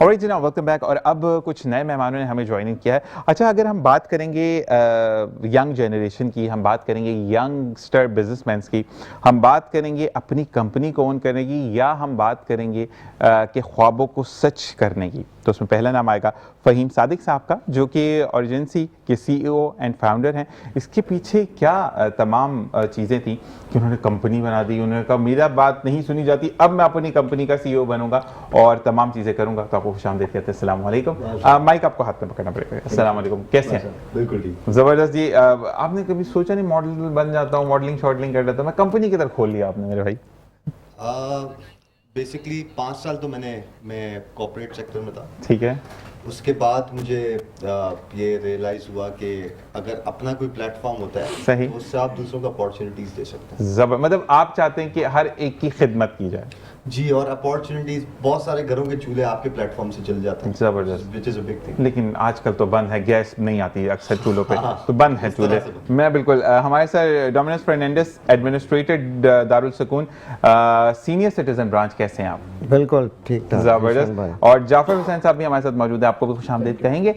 Alright जनाब, welcome back. और अब कुछ नए मेहमानों ने हमें ज्वाइनिंग किया है। अच्छा, अगर हम बात करेंगे यंग जनरेशन की, हम बात करेंगे यंगस्टर बिजनेसमैन की, हम बात करेंगे अपनी कंपनी को ओन करने की, या हम बात करेंगे कि ख्वाबों को सच करने की, तो उसमें पहला नाम आएगा फ़हीम सादिक साहब का, जो कि ऑरिजेंसी के CEO एंड फाउंडर हैं। इसके पीछे क्या तमाम चीज़ें थी कि उन्होंने कंपनी बना दी। उन्होंने कहा मेरा बात नहीं सुनी जाती, अब मैं अपनी कंपनी का CEO बनूंगा और तमाम चीज़ें करूंगा। तो आपको खुशामदीद कहते हैं। अस्सलाम वालेकुम। माइक आपको हाथ में पकड़ना पड़ेगा। अस्सलाम वालेकुम, कैसे हैं? बिल्कुल ठीक। ज़बरदस्त जी। आपने कभी सोचा नहीं मॉडल बन जाता हूँ, मॉडलिंग शॉडलिंग कर लेता हूँ, मैं कंपनी की तरफ खोल लिया आपने मेरे भाई? बेसिकली 5 साल तो मैं कॉर्पोरेट सेक्टर में था। ठीक है। उसके बाद मुझे ये रियलाइज़ हुआ कि अगर अपना कोई प्लेटफॉर्म होता है सही, तो उससे आप दूसरों को अपॉर्चुनिटीज़ दे सकते हैं। मतलब आप चाहते हैं कि हर एक की खिदमत की जाए। जी, और अपॉर्चुनिटीज़, बहुत सारे घरों के चूल्हे आपके प्लेटफॉर्म से चल जाते हैं। ज़बरदस्त। Which is a big thing. लेकिन आजकल तो बंद है, गैस नहीं आती अक्सर चूल्हों पे, हाँ, तो बंद है इस तरह चूल्हे। से बंद। मैं बिल्कुल हमारे साथ डोमिनस फर्नांडिस, एडमिनिस्ट्रेटेड दारुल सुकून सीनियर सिटीजन ब्रांच, कैसे हैं आप? बिल्कुल ठीक ठाक, जबरदस्त। और जाफर हुसैन साहब भी हमारे साथ मौजूद है, आपको भी खुशामदीद कहेंगे।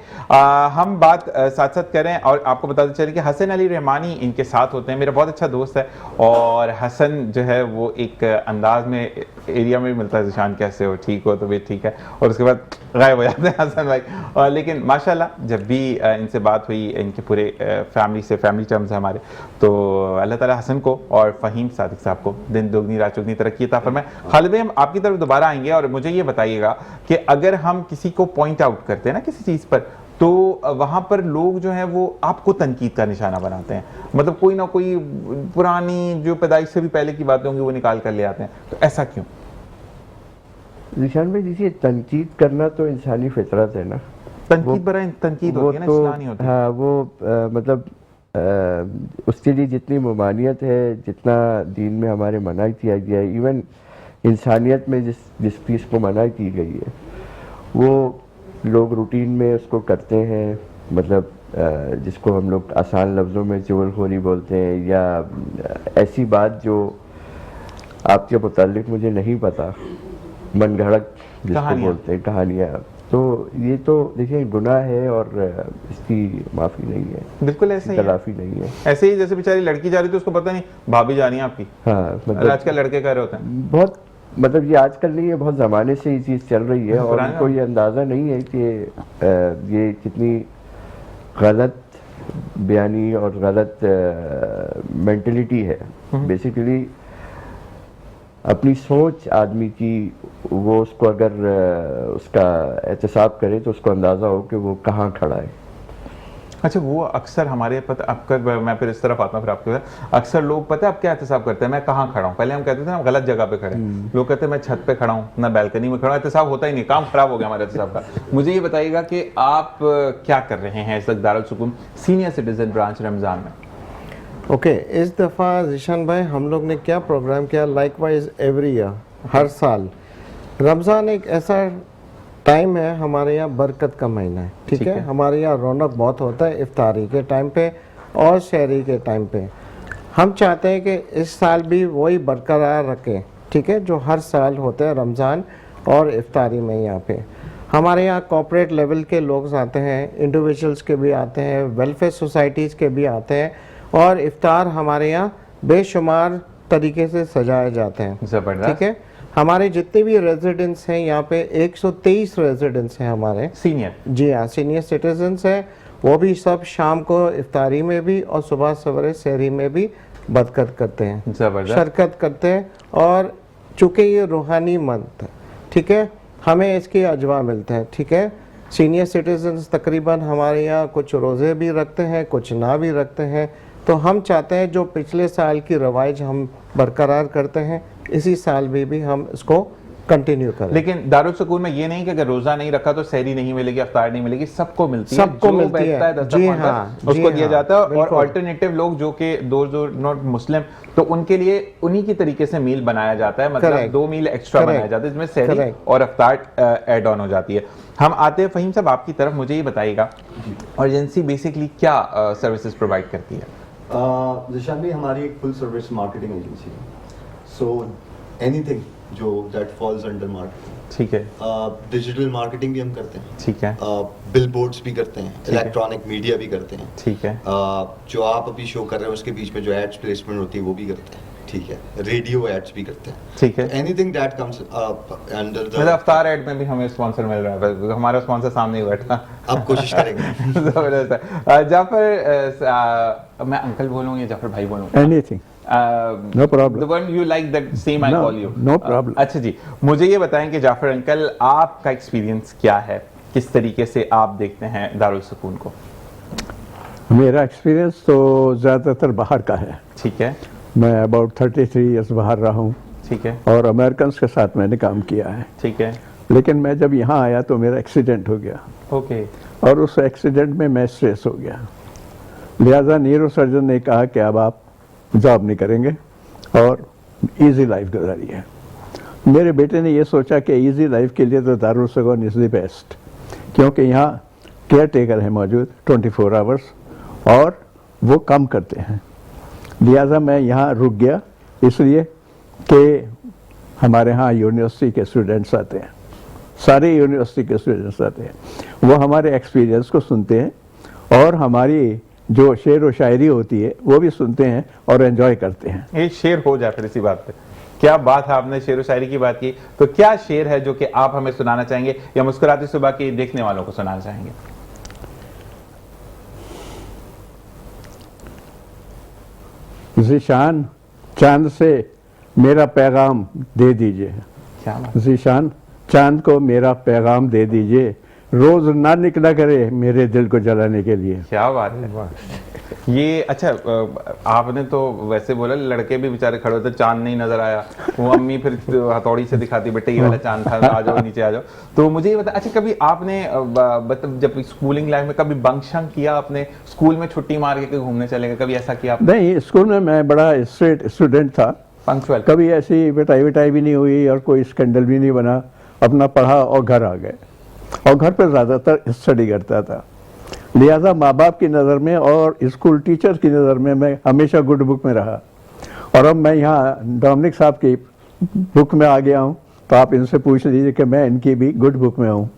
हम बात साथ साथ करें और आपको बताते चलें कि हसन अली रहमानी इनके साथ होते हैं। मेरा बहुत अच्छा दोस्त है, और हसन जो है वो एक अंदाज में एरिया में मिलता है, जिशान कैसे हो, ठीक हो, तो भी ठीक है, और उसके बाद गायब हो जाते हैं हसन भाई। लेकिन माशाल्लाह जब भी इनसे बात हुई, इनके पूरे फैमिली टर्म्स है हमारे, तो अल्लाह ताला हसन को और फ़हीम सादिक साहब को दिन दोगुनी रात चौगुनी तरक्की अता फरमाए। खालिद भाई, हम आपकी तरफ दोबारा आएंगे, और मुझे ये बताइएगा कि अगर हम किसी को पॉइंट आउट करते हैं ना किसी चीज़ पर, तो वहाँ पर लोग जो हैं वो आपको तनकीद का निशाना बनाते हैं, मतलब कोई ना कोई पुरानी जो पैदाइश से भी पहले की बातें होंगी वो निकाल कर ले आते हैं, तो ऐसा क्यों? निशान भाई, देखिए, तनकीद करना तो इंसानी फितरत है ना। तनकीद बरा तनकीद होती है ना, इस्लाह नहीं होती। हाँ, वो मतलब उसके लिए जितनी ममानियत है, जितना दीन में हमारे मना किया गया है, इवन इंसानियत में जिस चीज़ को मना की गई है, वो लोग रूटीन में उसको करते हैं। मतलब जिसको हम लोग आसान लफ्ज़ों में चुगलखोरी बोलते हैं, या ऐसी बात जो आपके मुताल्लिक मुझे नहीं पता, मनगढ़ंत जिसको बोलते हैं, कहानियाँ, तो ये तो देखिए गुनाह है, और इसकी माफ़ी नहीं है, बिल्कुल ऐसे ही तलाफी नहीं है। ऐसे ही जैसे बेचारी लड़की जा रही थी, उसको पता नहीं भाभी जा रही है आपकी। हाँ, मतलब आजकल लड़के कह रहे होते हैं बहुत, मतलब ये आजकल नहीं है, बहुत ज़माने से ये चीज़ चल रही है, और उनको ये अंदाज़ा नहीं है कि ये कितनी गलत बयानी और गलत मेंटलिटी है। बेसिकली अपनी सोच आदमी की, वो उसको अगर उसका एहतसाब करे तो उसको अंदाज़ा हो कि वो कहाँ खड़ा है। अच्छा, वो अक्सर हमारे पता, आपका मैं फिर इस तरफ आता हूँ, फिर आपके अक्सर लोग पता है अब क्या एहतसाब करते हैं, मैं कहाँ खड़ा हूँ। पहले हम कहते थे ना गलत जगह पे खड़े, लोग कहते हैं मैं छत पे खड़ा हूँ, ना बैल्कनी में खड़ा हूँ। एहतसाब होता ही नहीं, काम खराब हो गया हमारे एहतसाब का। मुझे ये बताइएगा कि आप क्या कर रहे हैं इस वक्त दारुल सुकून सीनियर सिटीजन ब्रांच रमज़ान में? ओके, इस दफ़ा जिशान भाई हम लोग ने क्या प्रोग्राम किया, लाइकवाइज एवरी ईयर, हर साल रमज़ान एक ऐसा टाइम है हमारे यहाँ, बरकत का महीना है, ठीक है। हमारे यहाँ रौनक बहुत होता है इफ्तारी के टाइम पे और शहरी के टाइम पे। हम चाहते हैं कि इस साल भी वही बरकरार रखें, ठीक है, जो हर साल होता है रमज़ान और इफ्तारी में। यहाँ पे हमारे यहाँ कॉर्पोरेट लेवल के लोग आते हैं, इंडिविजुअल्स के भी आते हैं, वेलफेयर सोसाइटीज़ के भी आते हैं, और इफ्तार हमारे यहाँ बेशुमार तरीके से सजाए जाते हैं, ठीक है। हमारे जितने भी रेजिडेंट्स हैं यहाँ पे 123 रेजिडेंट्स हैं हमारे सीनियर, जी हाँ, सीनियर सिटीजन्स हैं। वो भी सब शाम को इफ्तारी में भी और सुबह सवेरे सहरी में भी बरकत करते हैं, शिरकत करते हैं। और चूँकि ये रूहानी मंथ है, ठीक है, हमें इसके अजवा मिलते हैं, ठीक है। सीनियर सिटीजन्स तकरीबन हमारे यहाँ कुछ रोज़े भी रखते हैं, कुछ ना भी रखते हैं। तो हम चाहते हैं जो पिछले साल की रवाइज हम बरकरार करते हैं, इसी साल भी हम इसको कंटिन्यू करें। लेकिन दारुल सुकून में ये नहीं कि अगर रोजा नहीं रखा तो सहरी नहीं मिलेगी, अफ्तार नहीं मिलेगी, सबको मिलती है, सबको मिलती है, जी हाँ, उसको दिया जाता है। और अल्टरनेटिव लोग जो कि दोस्त नॉट मुस्लिम, तो उनके लिए उन्हीं की तरीके से मील बनाया जाता है, मतलब 2 मील एक्स्ट्रा बनाया जाता है, जिसमें सहरी और अफ्तार ऐड ऑन हो जाती है। हम आते हैं फ़हीम साहब आपकी तरफ, मुझे ये बताइएगा एजेंसी बेसिकली क्या सर्विसेज प्रोवाइड करती है? जिशान भाई, हमारी एक फुल सर्विस मार्केटिंग एजेंसी है। सो एनीथिंग जो दैट फॉल्स अंडर मार्केटिंग। ठीक है, डिजिटल मार्केटिंग भी हम करते हैं, ठीक है, बिल बोर्ड्स भी करते हैं, है। इलेक्ट्रॉनिक मीडिया भी करते हैं, ठीक है, जो आप अभी शो कर रहे हैं उसके बीच में जो एड्स प्लेसमेंट होती है वो भी करते हैं, ठीक है, रेडियो एड्स भी करते हैं, ठीक है। Anything that comes under the. मतलब अफ्तार एड में भी हमें स्पॉन्सर मिल रहा है, हमारा स्पॉन्सर सामने ही बैठा। अब कोशिश करेंगे। जबरदस्त है। जाफर, मैं अंकल बोलूँ या जाफर भाई बोलूँ? Anything. No problem. The one you like that same I No, call you. no problem. अच्छा जी, मुझे ये बताएं कि जाफर अंकल आपका एक्सपीरियंस क्या है, किस तरीके से आप देखते हैं दारुल सुकून को? मेरा एक्सपीरियंस तो ज़्यादातर बाहर का है। ठीक है, मैं अबाउट 33 इयर्स बाहर रहा हूँ ठीक है, और अमेरिकन के साथ मैंने काम किया है। ठीक है, लेकिन मैं जब यहाँ आया तो मेरा एक्सीडेंट हो गया ओके, और उस एक्सीडेंट में मैं स्ट्रेस हो गया। लिहाजा न्यूरो सर्जन ने कहा कि अब आप जॉब नहीं करेंगे और इजी लाइफ गुजारिए। मेरे बेटे ने ये सोचा कि इजी लाइफ के लिए तो दारुल सुकून इज़ द बेस्ट, क्योंकि यहाँ केयर टेकर है मौजूद 24 आवर्स और वो काम करते हैं। लिहाजा मैं यहाँ रुक गया, इसलिए कि हमारे यहाँ यूनिवर्सिटी के स्टूडेंट्स आते हैं, सारे यूनिवर्सिटी के स्टूडेंट्स आते हैं, वो हमारे एक्सपीरियंस को सुनते हैं और हमारी जो शेर व शायरी होती है वो भी सुनते हैं और एंजॉय करते हैं। एक शेर हो जाए फिर इसी बात पे। क्या बात है, आपने शेर व शायरी की बात की, तो क्या शेर है जो कि आप हमें सुनाना चाहेंगे या मुस्कुराती सुबह के देखने वालों को सुनाना चाहेंगे? ज़ीशान चांद से मेरा पैगाम दे दीजिए, क्या बात, ज़ीशान चांद को मेरा पैगाम दे दीजिए, रोज ना निकला करे मेरे दिल को जलाने के लिए। क्या बात है। ये अच्छा, आपने तो वैसे बोला लड़के भी बेचारे खड़े होते, चांद नहीं नजर आया, वो अम्मी फिर हथौड़ी से दिखाती बेटे ये वाला चांद था, आ जाओ नीचे आ जाओ। तो मुझे ये बता, अच्छा कभी आपने मतलब जब स्कूलिंग लाइफ में कभी बंक शंक किया आपने, स्कूल में छुट्टी मार के कहीं घूमने चले गए, कभी ऐसा किया आपने? नहीं, स्कूल में मैं बड़ा स्ट्रेट स्टूडेंट था, पंक्चुअल, कभी ऐसी पिटाई भी नहीं हुई और कोई स्कैंडल भी नहीं बना, अपना पढ़ा और घर आ गए और घर पर ज़्यादातर स्टडी करता था। लिहाजा माँ बाप की नज़र में और स्कूल टीचर की नज़र में मैं हमेशा गुड बुक में रहा। और अब मैं यहाँ डोमिनिक साहब की बुक में आ गया हूँ, तो आप इनसे पूछ लीजिए कि मैं इनकी भी गुड बुक में हूँ।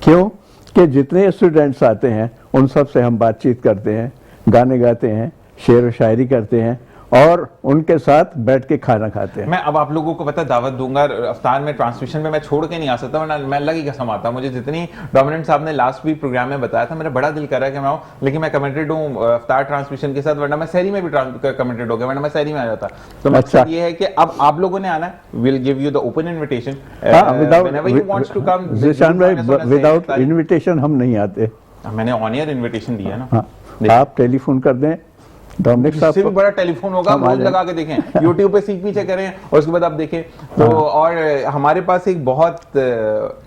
क्यों कि जितने स्टूडेंट्स आते हैं उन सब से हम बातचीत करते हैं, गाने गाते हैं, शेर व शायरी करते हैं और उनके साथ बैठ के खाना खाते हैं। मैं अब आप लोगों को पता दावत दूंगा अफ्तार में, ट्रांसमिशन में मैं छोड़ के नहीं आ सकता, वरना मैं अलग ही कसम आता। मुझे जितनी डोमिनेंट साहब ने लास्ट वीक प्रोग्राम में बताया था, मेरा बड़ा दिल कर रहा है कि मैं आऊँ, लेकिन मैं कमेंटेड हूँ अफ्तार ट्रांसमिशन के साथ, वरना मैं सहरी में भी कमेंटेड हो गया, वरना मैं सहरी में आ जाता। तो मकसद ये है कि अब आप लोगों ने आना है, will give you the open invitation whenever you wants to come. Zeeshan भाई, विदाउट इन्विटेशन हम नहीं आते। मैंने ऑन एयर इन्विटेशन दिया ना। हाँ, आप टेलीफोन कर दें, डोमिनिक साहब इससे भी बड़ा टेलीफोन होगा, आप रोज लगा के देखें, YouTube पे सीख पीछे करें और उसके बाद आप देखें तो। और हमारे पास एक बहुत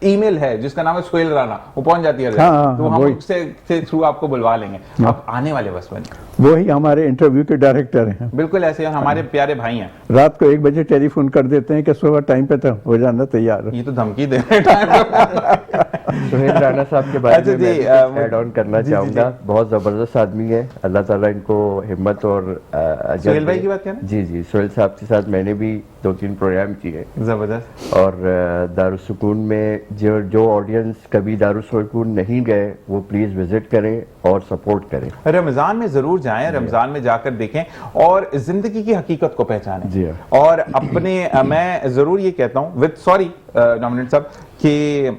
ईमेल है जिसका नाम है सोहेल राणा, वो पहुंच जाती है, तो हम उससे थ्रू आपको बुलवा लेंगे। आप आने वाले बस में वही हमारे इंटरव्यू के डायरेक्टर हैं, बिल्कुल ऐसे हमारे प्यारे भाई हैं। रात को 1 बजे टेलीफोन कर देते हैं कि सुबह टाइम पे तो हो जाना तैयार। ये तो धमकी दे रहे हैं। सोहेल राणा साहब के बारे अच्छा में जी, मैं ऐड ऑन करना चाहूँगा। बहुत ज़बरदस्त आदमी है, अल्लाह ताला इनको हिम्मत और अजर सोहेल भाई दे। की बात करें? जी जी, सोहेल साहब के साथ मैंने भी 2-3 प्रोग्राम किए जबरदस्त। और दारुल सुकून में जो ऑडियंस कभी दारुल सुकून नहीं गए वो प्लीज़ विजिट करें और सपोर्ट करें। रमजान में जरूर जाएं, रमजान में जाकर देखें और जिंदगी की हकीकत को पहचानें। जी हाँ। और अपने मैं जरूर ये कहता हूँ विद सॉरी डोमिनेंट साहब कि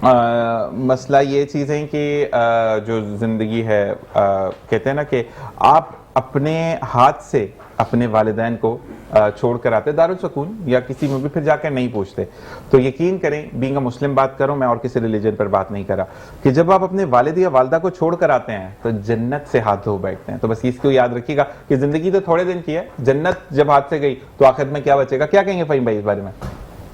मसला ये चीज़ है कि जो ज़िंदगी है कहते हैं ना कि आप अपने हाथ से अपने वालिदैन को छोड़ कर आते दारुल सुकून या किसी में भी फिर जाकर नहीं पूछते। तो यकीन करें, बीइंग अ मुस्लिम बात करूं मैं और किसी रिलीजन पर बात नहीं करा, कि जब आप अपने वालिद या वालदा को छोड़ कर आते हैं तो जन्नत से हाथ धो बैठते हैं। तो बस इसको याद रखिएगा कि जिंदगी तो थोड़े दिन की है, जन्नत जब हाथ से गई तो आखिर में क्या बचेगा। क्या कहेंगे फ़हीम भाई इस बारे में?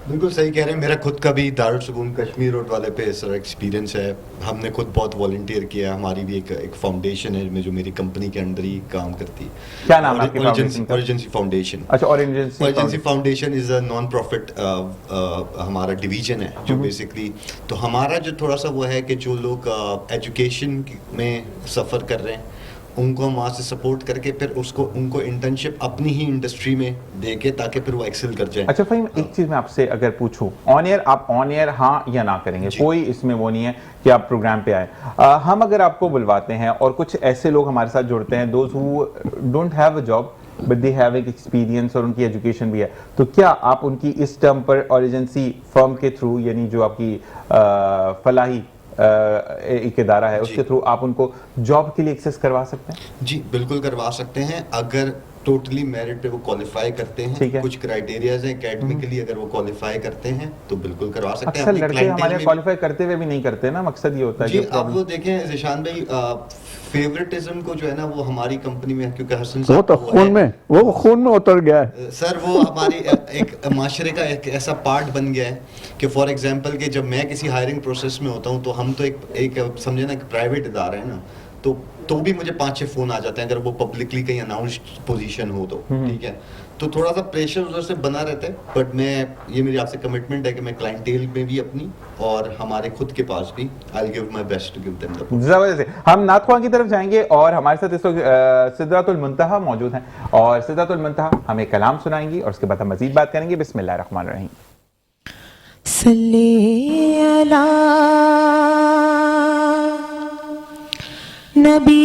बिल्कुल सही कह रहे हैं। मेरा खुद का भी दारुल सुकून कश्मीर रोड वाले पे सर एक्सपीरियंस है। हमने खुद बहुत वॉलंटियर किया। हमारी भी एक फाउंडेशन है में जो मेरी कंपनी के अंदर ही काम करती है। क्या नाम है आपकी फाउंडेशन का? Urgency foundation. अच्छा, और urgency foundation is a non profit हमारा डिवीजन है जो बेसिकली, तो हमारा जो थोड़ा सा वो है कि जो लोग एजुकेशन में सफ़र कर रहे हैं उनको हम वहाँ से सपोर्ट करके फिर उसको उनको इंटर्नशिप अपनी ही इंडस्ट्री में दे के, ताकि फिर वो एक्सेल कर जाए। अच्छा फ़हीम, एक चीज़ मैं आपसे अगर पूछूं, ऑन एयर आप ऑन एयर हाँ या ना करेंगे, कोई इसमें वो नहीं है कि आप प्रोग्राम पे आए। हम अगर आपको बुलवाते हैं और कुछ ऐसे लोग हमारे साथ जुड़ते हैं, those who don't have a job but they have एक एक्सपीरियंस और उनकी एजुकेशन भी है, तो क्या आप उनकी इस टर्म पर और एजेंसी फर्म के थ्रू, यानी जो आपकी फलाही एक इदारा है उसके थ्रू आप उनको जॉब के लिए एक्सेस करवा सकते हैं? जी बिल्कुल करवा सकते हैं, अगर टोटली मेरिट पे वो क्वालिफाई करते ठीक है। हैं। कुछ क्राइटेरियाज हैं एकेडमिकली, अगर वो क्वालिफाई करते हैं तो बिल्कुल करवा सकते हैं। अक्सर अपनी लड़के clientele हमारे में क्वालिफाई करते हुए भी नहीं करते ना, मकसद ये होता है जी, जो अब वो देखें जिशान भाई, फेवरेटिज्म को जो है ना वो हमारी कंपनी में, क्योंकि हसन वो साहब तो वो खून है। में, वो खून में उतर गया है। सर वो हमारी एक माशरे का एक ऐसा पार्ट बन गया है कि फॉर एग्जांपल कि जब मैं किसी हायरिंग प्रोसेस में होता हूँ तो हम तो एक समझे ना, एक प्राइवेट इदारा है ना, तो भी मुझे 5-6 फोन आ जाते हैं अगर वो पब्लिकली कहीं अनाउंस्ड पोजीशन हो तो, ठीक है। तो थोड़ा सा प्रेशर उधर से बना रहता है, बट ये मेरी आपसे कमिटमेंट है कि मैं क्लाइंटेल में भी अपनी और हमारे खुद के पास भी I will give my best to give them the. जबरदस्त। हम नात ख्वां की तरफ जाएंगे और हमारे साथ इस वक्त सिदरातुल मुंतहा मौजूद हैं और सिदरातुल मुंतहा हमें कलाम सुनाएंगी और उसके बाद हम मजीद बात करेंगे। बिस्मिल्लाह रहमान रहीम। सल्ली अला नबीना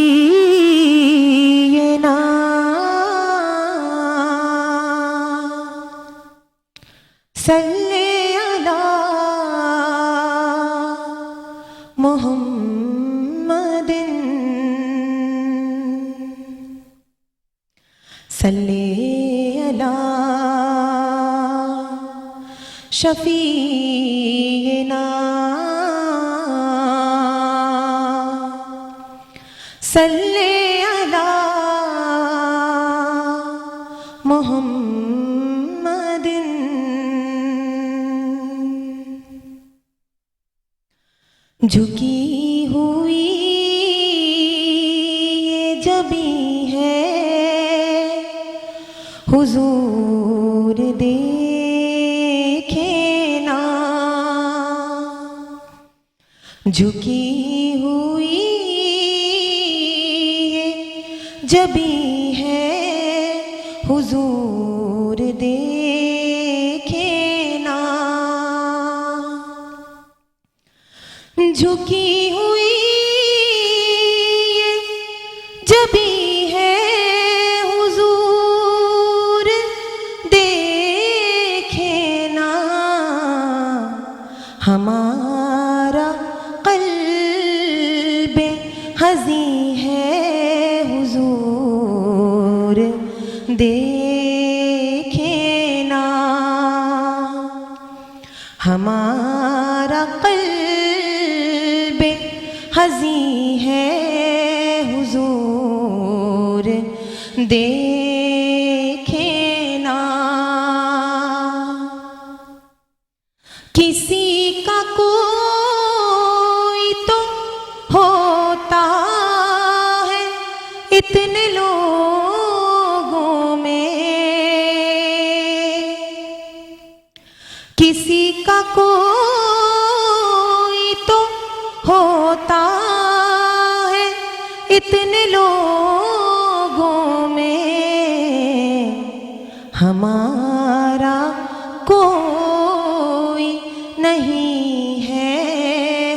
सल्ली अला मुहम्मदिन सल्ली अला शफीना सल्ले अला मुहम्मदिन। झुकी हुई ये जबी है हुजूर देखे ना, झुकी हुई ये जबी है हुजूर देखे ना, झुकी हुई ये जबी है हुजूर देखे ना, हमारा क़ल्बे हज़ी है हुजूर देखे ना, हमारा क़ल्बे हज़ी है हुजूर देखे ना। किसी का कोई तो होता है इतने लोगों में, किसी का कोई तो होता है इतने लोगों में, हमारा कोई नहीं है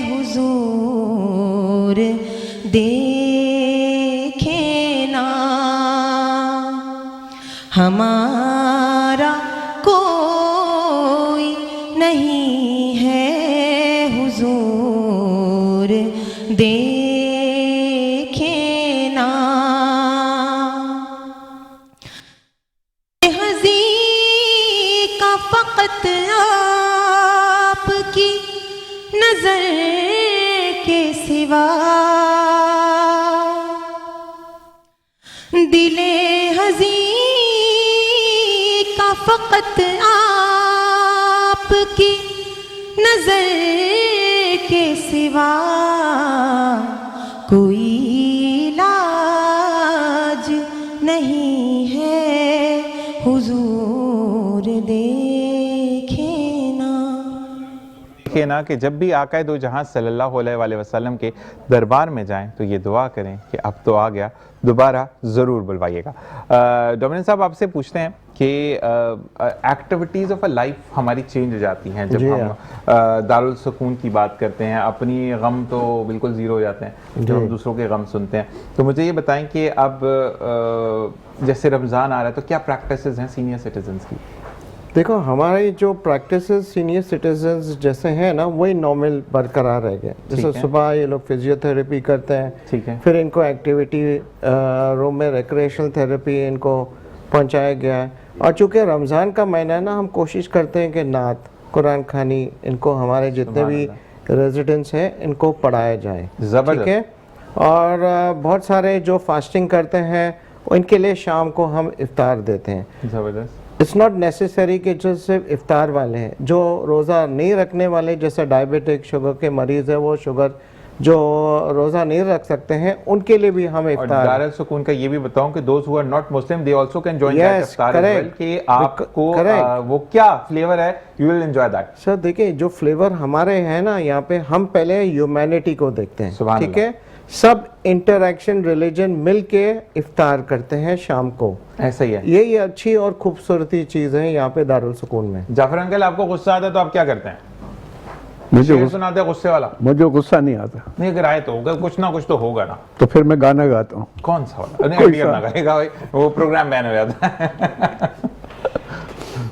हुजूर देखे ना, हमारा कोई नहीं है हुजूर देखे ना। हज़ी का फ़क़त आपकी नज़र के सिवा, दिले हज़ी का फ़क़त आपकी नज़र के सिवा, कोई इलाज नहीं है हुजूर देखे ना। देखिए ना कि जब भी आका दो जहां सल्लल्लाहु अलैहि वसल्लम के दरबार में जाएं तो ये दुआ करें कि अब तो आ गया, दोबारा ज़रूर बुलवाइएगा। डोमिनिक साहब, आपसे पूछते हैं कि एक्टिविटीज़ ऑफ अ लाइफ हमारी चेंज हो जाती हैं जब जी हम दारुल सुकून की बात करते हैं। अपनी गम तो बिल्कुल ज़ीरो हो जाते हैं जब हम दूसरों के गम सुनते हैं। तो मुझे ये बताएं कि अब जैसे रमज़ान आ रहा है तो क्या प्रैक्टिसेस हैं सीनियर सिटीजन्स की? देखो, हमारी जो प्रैक्टिस सीनियर सिटीजन्स जैसे हैं ना, वही नॉर्मल बरकरार रह गए। जैसे है। सुबह ये लोग फिजियोथेरेपी करते हैं, ठीक है। फिर इनको एक्टिविटी रूम में रिक्रिएशनल थेरेपी इनको पहुंचाया गया है। और चूंकि रमज़ान का महीना है ना, हम कोशिश करते हैं कि नात कुरान खानी इनको हमारे जितने भी रेजिडेंट्स हैं इनको पढ़ाया जाए। ज़बरदस्त। ठीक है। और बहुत सारे जो फास्टिंग करते हैं उनके लिए शाम को हम इफ्तार देते हैं। ज़बरदस्त। इट्स नॉट नेसेसरी कि जो सिर्फ इफ्तार वाले हैं, जो रोज़ा नहीं रखने वाले, जैसे डायबिटिक शुगर के मरीज़ है, वो शुगर जो रोज़ा नहीं रख सकते हैं, उनके लिए भी हम और इफ्तार। दारुल सुकून का ये भी बताऊं कि those who are not Muslim they also can join that Yes, iftar as well, correct. कि आपको Correct. वो क्या फ्लेवर है, you will enjoy that. Sir देखिए, जो फ्लेवर हमारे हैं ना यहाँ पे, हम पहले ह्यूमैनिटी को देखते हैं। सुभान ठीक है। सब इंटरैक्शन रिलीजन मिल के इफ्तार करते हैं शाम को। ऐसा ही है। यही अच्छी और खूबसूरती चीज़ है यहाँ पे दारुल सुकून में। जाफर अंकल, आपको गुस्सा आता है तो आप क्या करते हैं? मुझे शेर गुस्सा सुनाते हैं गुस्से वाला? मुझे गुस्सा नहीं आता, नहीं, अगर आए तो होगा, कुछ ना कुछ तो होगा ना। तो फिर मैं गाना गाता हूँ। कौन सा वाला? नहीं, कोई आइडिया सा। ना करेगा भाई, वो प्रोग्राम बैन हो जाता है।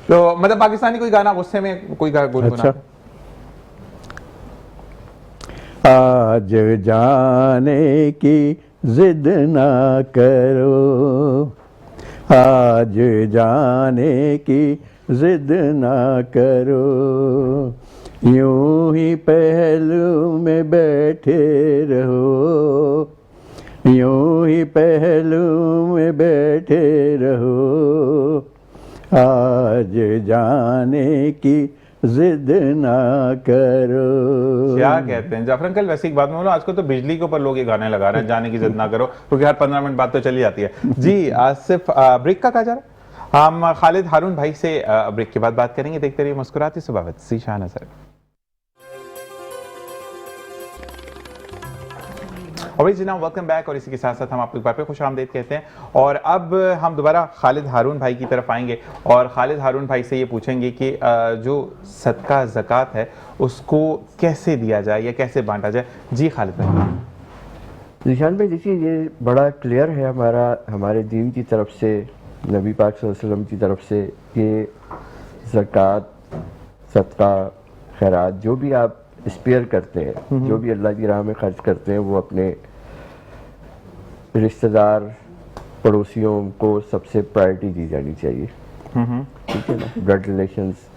तो मतलब पाकिस्तानी कोई गाना गुस्से में कोई गुनगुनाते हैं? आज जाने की जिद ना करो, आज जाने की जिद ना करो, यूं ही पहलू में बैठे रहो, यूं ही पहलू में बैठे रहो, आज जाने की जिद ना करो। क्या कहते हैं जाफर अंकल? वैसे एक बात बोलो, आजकल तो बिजली के ऊपर लोग ये गाने लगा रहे हैं, जाने की जिद ना करो, क्योंकि हर 15 मिनट बाद तो चली जाती है। जी, आसिफ, ब्रेक का कहा जा रहा है? हम खालिद हारून भाई से ब्रेक के बाद बात करेंगे। देखते रहिए मुस्कुराती सुबह सी शाह नजर। और भाई जनाब, वेलकम बैक। और इसी के साथ साथ हम आपको एक बार पे खुश आमदीद कहते हैं। और अब हम दोबारा खालिद हारून भाई की तरफ आएंगे और खालिद हारून भाई से ये पूछेंगे कि जो सदका ज़कात है उसको कैसे दिया जाए या कैसे बांटा जाए। जी खालिद भाई। निशान भाई, देखिए ये बड़ा क्लियर है हमारे दीन की तरफ से, नबी पाक सल्लल्लाहु अलैहि वसल्लम की तरफ से, कि ज़कात, सदका, खैरात जो भी आप स्पेयर करते हैं, जो भी अल्लाह की राह में खर्च करते हैं, वो अपने रिश्तेदार, पड़ोसियों को सबसे प्रायोरिटी दी जानी चाहिए। ठीक है ना, ब्लड रिलेशंस।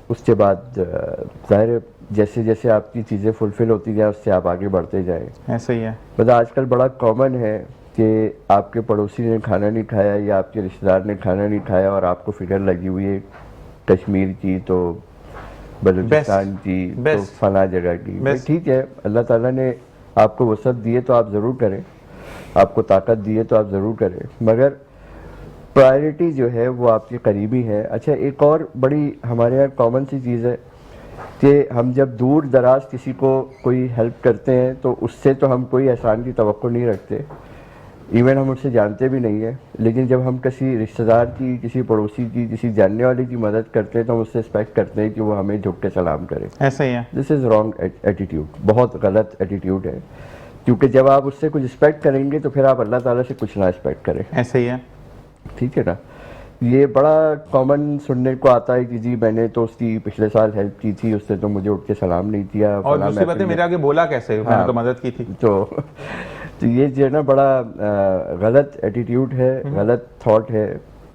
उसके बाद ज़ाहिर है जैसे जैसे आपकी चीज़ें फुलफिल होती जाए उससे आप आगे बढ़ते जाएं। ऐसा ही है। मतलब आजकल बड़ा कॉमन है कि आपके पड़ोसी ने खाना नहीं खाया या आपके रिश्तेदार ने खाना नहीं खाया और आपको फिक्र लगी हुई है कश्मीर की, तो बलूचिस्तान की, तो फला जगह की। ठीक है, अल्लाह ताला ने आपको वसअत दी है तो आप ज़रूर करें, आपको ताकत दी है तो आप ज़रूर करें, मगर प्रायोरिटी जो है वो आपके करीबी है। अच्छा, एक और बड़ी हमारे यहाँ कॉमन सी चीज़ है कि हम जब दूर दराज किसी को कोई हेल्प करते हैं तो उससे तो हम कोई एहसान की तवक्को नहीं रखते, इवन हम उससे जानते भी नहीं है। लेकिन जब हम किसी रिश्तेदार की, किसी पड़ोसी की, किसी जानने वाले की मदद करते हैं तो हम उससे एक्सपेक्ट करते हैं कि वो हमें झुक के सलाम करे। ऐसा ही है। दिस इज़ रॉन्ग एटीट्यूड, बहुत गलत एटीट्यूड है, क्योंकि जब आप उससे कुछ एक्सपेक्ट करेंगे तो फिर आप अल्लाह ताला से कुछ ना एक्सपेक्ट करें। ऐसा ही है। ठीक है ना। ये बड़ा कॉमन सुनने को आता है कि जी मैंने तो उसकी पिछले साल हेल्प की थी, उसने तो मुझे उठ के सलाम नहीं किया, और दूसरी बात है मेरे आगे बोला कैसे, मैंने तो मदद की थी। तो ये जो है ना बड़ा गलत एटीट्यूड है, गलत थॉट है,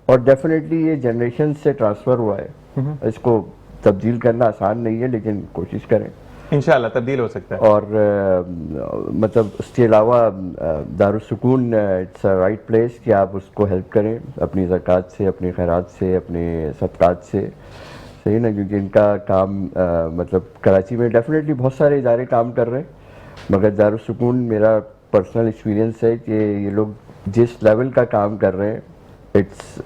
और डेफिनेटली ये जनरेशन से ट्रांसफ़र हुआ है। इसको तब्दील करना आसान नहीं है, लेकिन कोशिश करें, इंशाल्लाह तब्दील हो सकता है। और मतलब उसके अलावा दारुल सुकून इट्स अ राइट प्लेस कि आप उसको हेल्प करें अपनी ज़कात से, अपनी खैरात से, अपने सदक़ात से, सही ना, क्योंकि इनका काम मतलब कराची में डेफिनेटली बहुत सारे इदारे काम कर रहे हैं, मगर दारुल सुकून मेरा पर्सनल एक्सपीरियंस है कि ये लोग जिस लेवल का काम कर रहे हैं इट्स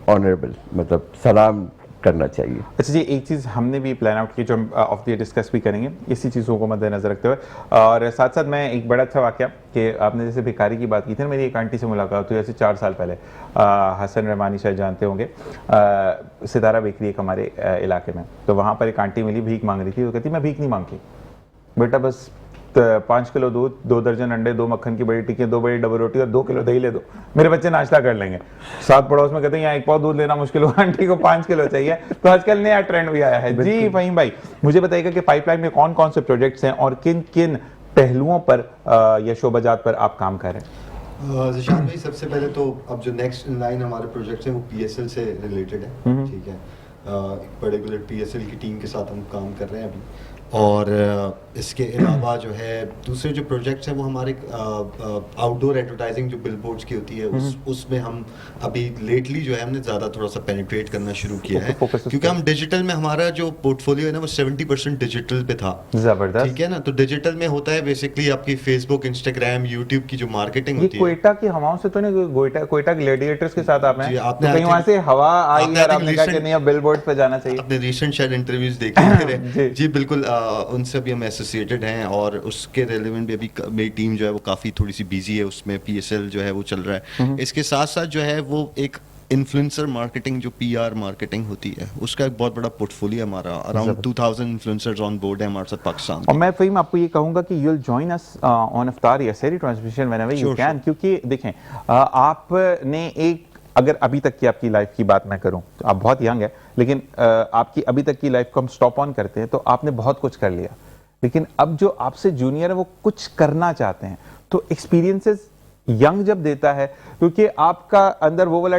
ऑनरेबल, मतलब सलाम करना चाहिए। अच्छा जी, एक चीज़ हमने भी प्लान आउट की जो हम ऑफ द डिस्कस भी करेंगे इसी चीज़ों को मद्देनजर रखते हुए, और साथ साथ मैं एक बड़ा अच्छा वाक़या कि आपने जैसे भिखारी की बात की थी ना, मेरी एक आंटी से मुलाकात हुई ऐसे 4 साल पहले, हसन रहमानी शायद जानते होंगे, सितारा बेकरी एक हमारे इलाके में, तो वहाँ पर एक आंटी मिली, भीख मांग रही थी, वो कहती मैं भीख नहीं मांगती बेटा, बस 5 किलो दूध, 2 दर्जन अंडे, 2 मक्खन की बड़ी टिक्की, 2 बड़ी डबल रोटी और 2 किलो दही ले दो, मेरे बच्चे नाश्ता कर लेंगे। 7 पड़ोस में कहते हैं यहाँ 1 पाव दूध लेना मुश्किल हुआ, आंटी को 5 किलो चाहिए। तो आजकल नया ट्रेंड भी आया है। जी फहीम भाई, मुझे बताइएगा कि पाइपलाइन में कौन कौन से प्रोजेक्ट्स हैं और किन किन पहलुओं पर या शोबाजात पर आप काम कर रहे हैं? ज़िशान भाई, सबसे पहले तो अब जो नेक्स्ट इन लाइन हमारे प्रोजेक्ट्स हैं वो PSL से रिलेटेड है, ठीक है। एक पर्टिकुलर PSL की टीम के साथ हम काम कर रहे हैं अभी, और इसके अलावा जो है दूसरे जो प्रोजेक्ट्स हैं वो हमारे आउटडोर एडवर्टाइजिंग जो बिलबोर्ड्स की होती है उसमें हम अभी लेटली जो है हमने ज़्यादा थोड़ा सा पेनिट्रेट करना शुरू किया है, क्योंकि हम डिजिटल में हमारा जो पोर्टफोलियो है ना वो 70% डिजिटल पे था। जबरदस्त, ठीक है ना। तो डिजिटल में होता है बेसिकली आपकी फेसबुक, इंस्टाग्राम, यूट्यूब की जो मार्केटिंग ये होती है। क्वेटा की हवाओं से तो नहीं, क्वेटा ग्लैडिएटर्स के साथ आपने जी, तो आपने कहीं वहां से हवा आई आपने और आपने कहा कि recent- नहीं अब बिलबोर्ड पे जाना चाहिए? अपने रिसेंट शायद इंटरव्यूज देखे जी। जी बिल्कुल, उनसे भी हम एसोसिएटेड हैं और उसके रेलेवेंट भी अभी मेरी टीम जो है वो काफ़ी थोड़ी सी बिजी है, उसमें PSL जो है वो चल रहा है। इसके साथ साथ जो है वो एक इन्फ्लुएंसर मार्केटिंग जो PR मार्केटिंग होती है उसका एक बहुत बड़ा पोर्टफोलियो हमारा, अराउंड 2000 इन्फ्लुएंसर्स ऑन बोर्ड है हमारे साथ पाकिस्तान और में। मैं फहीम आपको ये कहूंगा कि you will join us on इफ्तार या सहरी transmission whenever you Sure, can, क्योंकि देखें आपने एक, अगर अभी तक की आपकी लाइफ की बात मैं करूं तो आप बहुत यंग है, लेकिन आपकी अभी तक की लाइफ को हम स्टॉप ऑन करते हैं तो आपने बहुत कुछ कर लिया, लेकिन अब जो आपसे जूनियर है वो कुछ करना चाहते हैं, तो एक्सपीरियंसेस यंग जब देता है, क्योंकि आपका अंदर वो वाला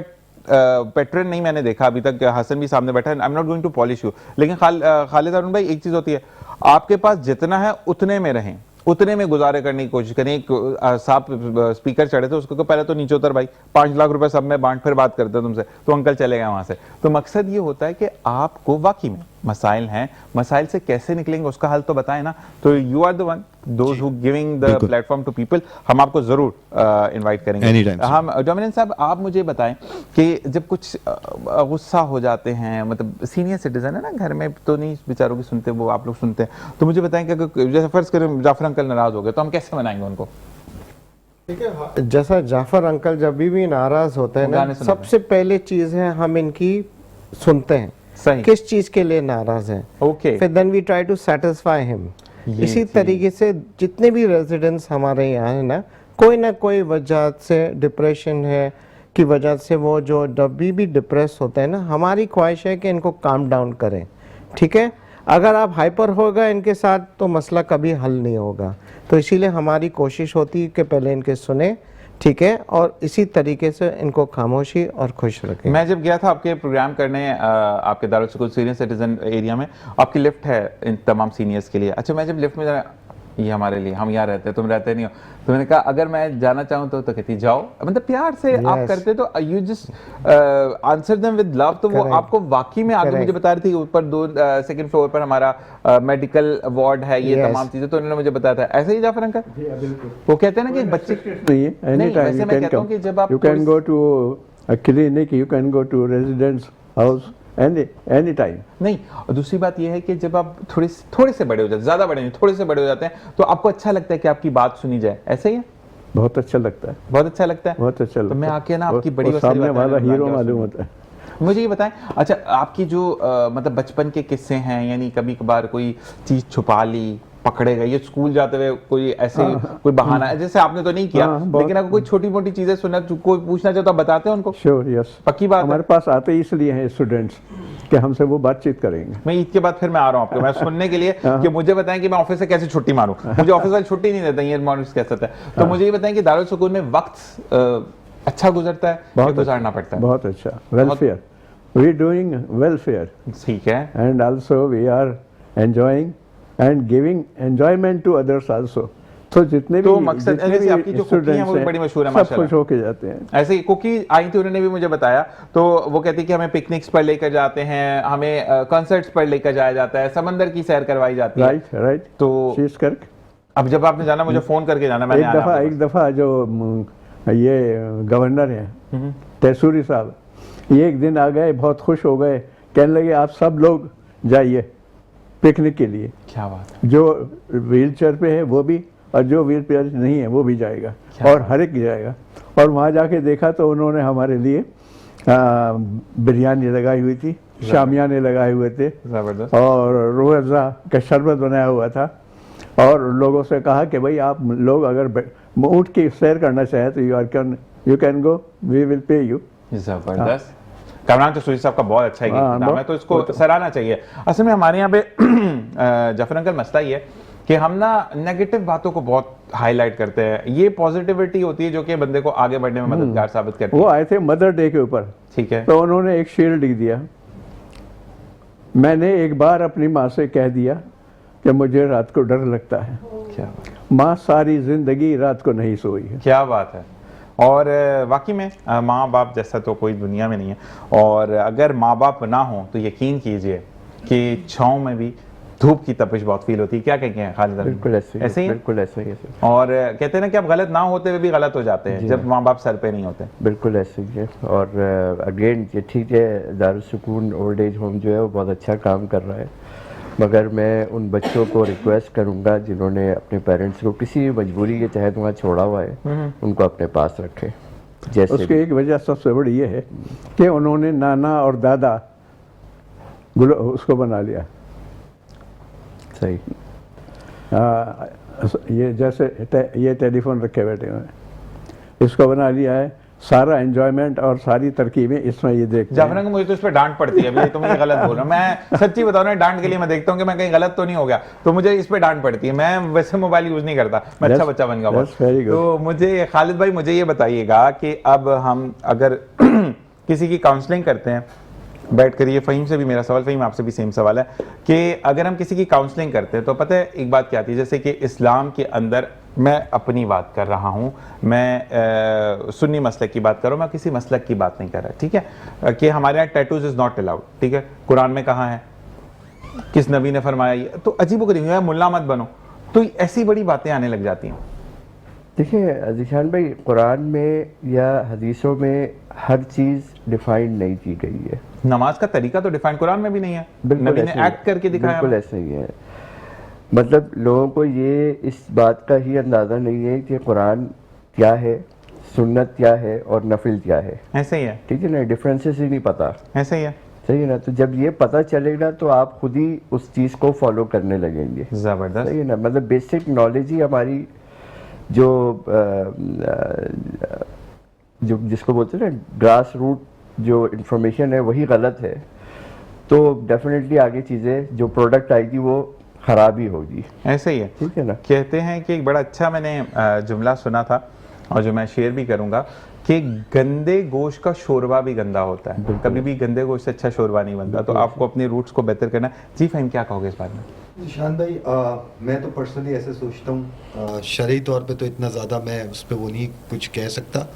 पैटर्न नहीं मैंने देखा अभी तक। हसन भी सामने बैठा है, I am not going to polish you, लेकिन खालिद अरुण भाई एक चीज होती है, आपके पास जितना है उतने में रहें, उतने में गुजारे करने की कोशिश करें। एक साहब स्पीकर चढ़े थे, उसको पहले तो नीचे उतर भाई, 5 लाख रुपए सब में बांट, फिर बात करते हैं तुमसे, तो अंकल चले गए वहां से। तो मकसद ये होता है कि आपको वाकई में मसाइल हैं, मसाइल से कैसे निकलेंगे उसका हल तो बताएं ना। तो you are the one those who giving the platform to people, हम आपको जरूर इनवाइट करेंगे। Anytime, हम डोमिनेंट साहब, आप मुझे बताएं कि जब कुछ गुस्सा हो जाते हैं, मतलब सीनियर सिटीजन है ना घर में, तो नहीं बेचारों की सुनते, वो आप लोग सुनते हैं, तो मुझे बताएं कि अगर जैसे फर्ज करें जाफर अंकल नाराज हो गए तो हम कैसे मनाएंगे उनको? जैसा जाफर अंकल जब भी नाराज होते हैं वो ना, गाने सुनाते सबसे पहले चीज है हम इनकी सुनते हैं, सही, किस चीज के लिए नाराज हैं, ओके, फिर then we try to satisfy him. ये इसी जी। तरीके से जितने भी रेजिडेंट्स हमारे यहाँ है ना कोई वजह से डिप्रेशन है की वजह से वो जो जब भी डिप्रेस होते हैं ना, हमारी ख्वाहिश है कि इनको काम डाउन करें, ठीक है। अगर आप हाइपर हो गए इनके साथ तो मसला कभी हल नहीं होगा, तो इसीलिए हमारी कोशिश होती है कि पहले इनके सुने, ठीक है, और इसी तरीके से इनको खामोशी और खुश रखें। मैं जब गया था आपके प्रोग्राम करने आपके दारुल सुकून सीनियर सिटीजन एरिया में, आपकी लिफ्ट है इन तमाम सीनियर्स के लिए। अच्छा, मैं जब लिफ्ट में ये हमारे लिए, हम यहाँ रहते हैं, तुम रहते नहीं हो, तो मैंने कहा अगर मैं जाना चाहूँ तो कहती जाओ, मतलब प्यार से आप Yes. करते तो you just answer them with love, तो वो Correct. आपको वाकई में आगे Correct. मुझे बता रही थी ऊपर 2 फ्लोर पर हमारा मेडिकल वार्ड है, ये Yes. तमाम चीजें, तो उन्होंने मुझे बताया था। ऐसे ही जाफर अंकल, वो कहते हैं ना कि बच्चे नहीं है, नहीं, एनी टाइम वैसे यू मैं कैन कहता हूँ कि जब आप come, you can go to a clinic, you can go to residents house any time. नहीं, और दूसरी बात यह है कि जब आप थोड़े से बड़े हो जाते, ज्यादा बड़े नहीं, थोड़े से बड़े हो जाते हैं, तो आपको अच्छा लगता है कि आपकी बात सुनी जाए, ऐसे ही है? बहुत अच्छा लगता है, बहुत अच्छा लगता है, बहुत अच्छा लगता तो है। मैं आके ना आपकी और- बड़ी और वसीली सामने बातें वाला मैं हीरो आके मालूम सुनूं। होता है। मुझे ये बताएं, अच्छा आपकी जो मतलब बचपन के किस्से हैं, यानी कभी कभार कोई चीज छुपा ली, पकड़े गए, ये स्कूल जाते हुए कोई ऐसे कोई बहाना है, जैसे आपने तो नहीं किया, हाँ, बहुत- लेकिन अगर कोई छोटी मोटी चीजें सुना, कोई पूछना चाहे तो आप बताते हैं उनको? श्योर, यस, पक्की बात है। हमारे पास आते इसलिए हैं स्टूडेंट्स कि हमसे वो बातचीत करेंगे। मैं ईद के बाद फिर मैं आ रहा हूँ आपको, मैं सुनने के लिए कि मुझे बताएं कि मैं ऑफिस से कैसे छुट्टी मारूं, मुझे ऑफिस वाले छुट्टी नहीं देते, ये मॉनिटर्स कैसे होता है, तो मुझे ये बताएं कि दारुल सुकून में वक्त अच्छा गुजरता है या गुजारना पड़ता है? बहुत अच्छा, वेलफेयर, वी डूइंग वेलफेयर ठीक है, and also we are enjoying and giving enjoyment to others also. तो जितने तो भी मकसद जितने जैसे भी आपकी जो कुकी हैं वो students बड़ी मशहूर है सब माशाल्लाह। खुश होके जाते हैं। ऐसे ही कुकी आई थी, उन्होंने भी मुझे बताया, तो वो कहती कि हमें पिकनिक्स पर लेकर जाते हैं, हमें कॉन्सर्ट्स पर लेकर जाया जाता है, समंदर की सैर करवाई जाती है। राइट राइट, तो शीश करके अब जब आपने जाना मुझे फोन करके जाना, मैंने आना आपके एक दफा जो ये गवर्नर हैं तैसूरी साहब, ये एक दिन आ गए, बहुत खुश हो गए कहने लगे आप सब लोग जाइए पिकनिक के लिए, क्या बात है। जो व्हील चेयर पे है वो भी, और जो व्हील चेयर नहीं है वो भी जाएगा, और हर एक जाएगा। और वहाँ जाके देखा तो उन्होंने हमारे लिए बिरयानी लगाई हुई थी, शामियाने लगाए हुए थे, जबरदस्त। और रूह अफ़ज़ा का शरबत बनाया हुआ था। और लोगों से कहा कि भाई आप लोग अगर ऊँट की सैर करना चाहें तो you can go, we will pay you. जबरदस्त। कामरान चौधरी साहब का बहुत अच्छा हाँ, नाम है, तो इसको सराहना चाहिए। असल में हमारे यहाँ पे जफर अंकल मसला ये है कि हम ना नेगेटिव बातों को बहुत हाईलाइट करते हैं, ये पॉजिटिविटी होती है जो कि बंदे को आगे बढ़ने में मददगार साबित करती वो है। आए थे मदर डे के ऊपर, ठीक है। तो उन्होंने एक शेर लिख दिया, मैंने एक बार अपनी माँ से कह दिया कि मुझे रात को डर लगता है, क्या बात है। माँ सारी जिंदगी रात को नहीं सोई है। क्या बात है। और वाकई में माँ बाप जैसा तो कोई दुनिया में नहीं है, और अगर माँ बाप ना हो तो यकीन कीजिए कि छाँव में भी धूप की तपिश बहुत फील होती है। क्या कहेंगे खालिद अली? बिल्कुल ऐसे ही, ऐसे ही है? बिल्कुल ऐसे ही है सर। और कहते हैं ना कि आप गलत ना होते हुए भी गलत हो जाते हैं जब माँ बाप सर पे नहीं होते। बिल्कुल ऐसे ही है। और अगेन ये ठीक है, दारुस्सूकून ओल्ड एज होम जो है वो बहुत अच्छा काम कर रहा है, मगर मैं उन बच्चों को रिक्वेस्ट करूंगा जिन्होंने अपने पेरेंट्स को किसी मजबूरी के तहत वहाँ छोड़ा हुआ है, उनको अपने पास रखें। जैसे उसकी एक वजह सबसे बड़ी ये है कि उन्होंने नाना और दादा उसको बना लिया। सही। ये जैसे ये टेलीफोन रखे बैठे हुए हैं, इसको बना लिया है, सारा एंजॉयमेंट और सारी तरकीबें इसमें ये देखते जाफर हैं। अंकल मुझे तो इस पे डांट पड़ती है, अभी तो मुझे गलत बोल रहा हूँ, मैं सच्ची बता रहा हूँ, डांट के लिए मैं देखता हूँ कि मैं कहीं गलत तो नहीं हो गया, तो मुझे इस पे डांट पड़ती है। मैं वैसे मोबाइल यूज नहीं करता, मैं अच्छा बच्चा बन गया बहुत। very good. तो मुझे खालिद भाई मुझे ये बताइएगा कि अब हम अगर किसी की काउंसलिंग करते हैं बैठ कर, ये फ़हीम से भी मेरा सवाल, फ़हीम आपसे भी सेम सवाल है कि अगर हम किसी की काउंसलिंग करते हैं तो पता है एक बात क्या आती है, जैसे कि इस्लाम के अंदर, मैं अपनी बात कर रहा हूँ, मैं सुन्नी मसलक की बात कर रहा हूँ, मैं किसी मसलक की बात नहीं कर रहा, ठीक है, कि हमारे यहाँ टैटूज इज़ नॉट अलाउड, ठीक है, कुरान में कहाँ है, किस नबी ने फरमाया ये, तो अजीबोगरीब है, मुल्ला मत बनो, तो ऐसी बड़ी बातें आने लग जाती हैं। देखिए ज़ीशान भाई, कुरान में या हदीसों में हर चीज़ डिफाइंड नहीं की गई है। नमाज का तरीका तो डिफाइन कुरान में भी नहीं है, नबी ने एक्ट करके दिखाया। बिल्कुल ऐसे ही है। मतलब लोगों को ये इस बात का ही अंदाज़ा नहीं है कि कुरान क्या है, सुन्नत क्या है और नफिल क्या है। ऐसे ही है, ठीक है ना, डिफरेंसेस ही नहीं पता। ऐसे ही है। सही है ना, तो जब ये पता चलेगा तो आप खुद ही उस चीज़ को फॉलो करने लगेंगे। जबरदस्त। सही है ना, मतलब बेसिक नॉलेज ही हमारी जो जिसको बोलते हैं ना ग्रास रूट जो इंफॉर्मेशन है वही गलत है, तो डेफिनेटली आगे चीज़ें जो प्रोडक्ट आएगी वो ख़राब ही होगी। ऐसे ही है। ठीक है ना। कहते हैं कि एक बड़ा अच्छा मैंने जुमला सुना था और जो मैं शेयर भी करूंगा कि गंदे गोश्त का शोरबा भी गंदा होता है, कभी भी गंदे गोश्त से अच्छा शोरबा नहीं बनता। तो आपको अपने रूट्स को बेहतर करना। जी फ़हीम, क्या कहोगे इस बारे में? निशान भाई, मैं तो पर्सनली ऐसे सोचता हूँ, शरई तौर पे तो इतना ज़्यादा मैं उस पर वो नहीं कुछ कह सकता,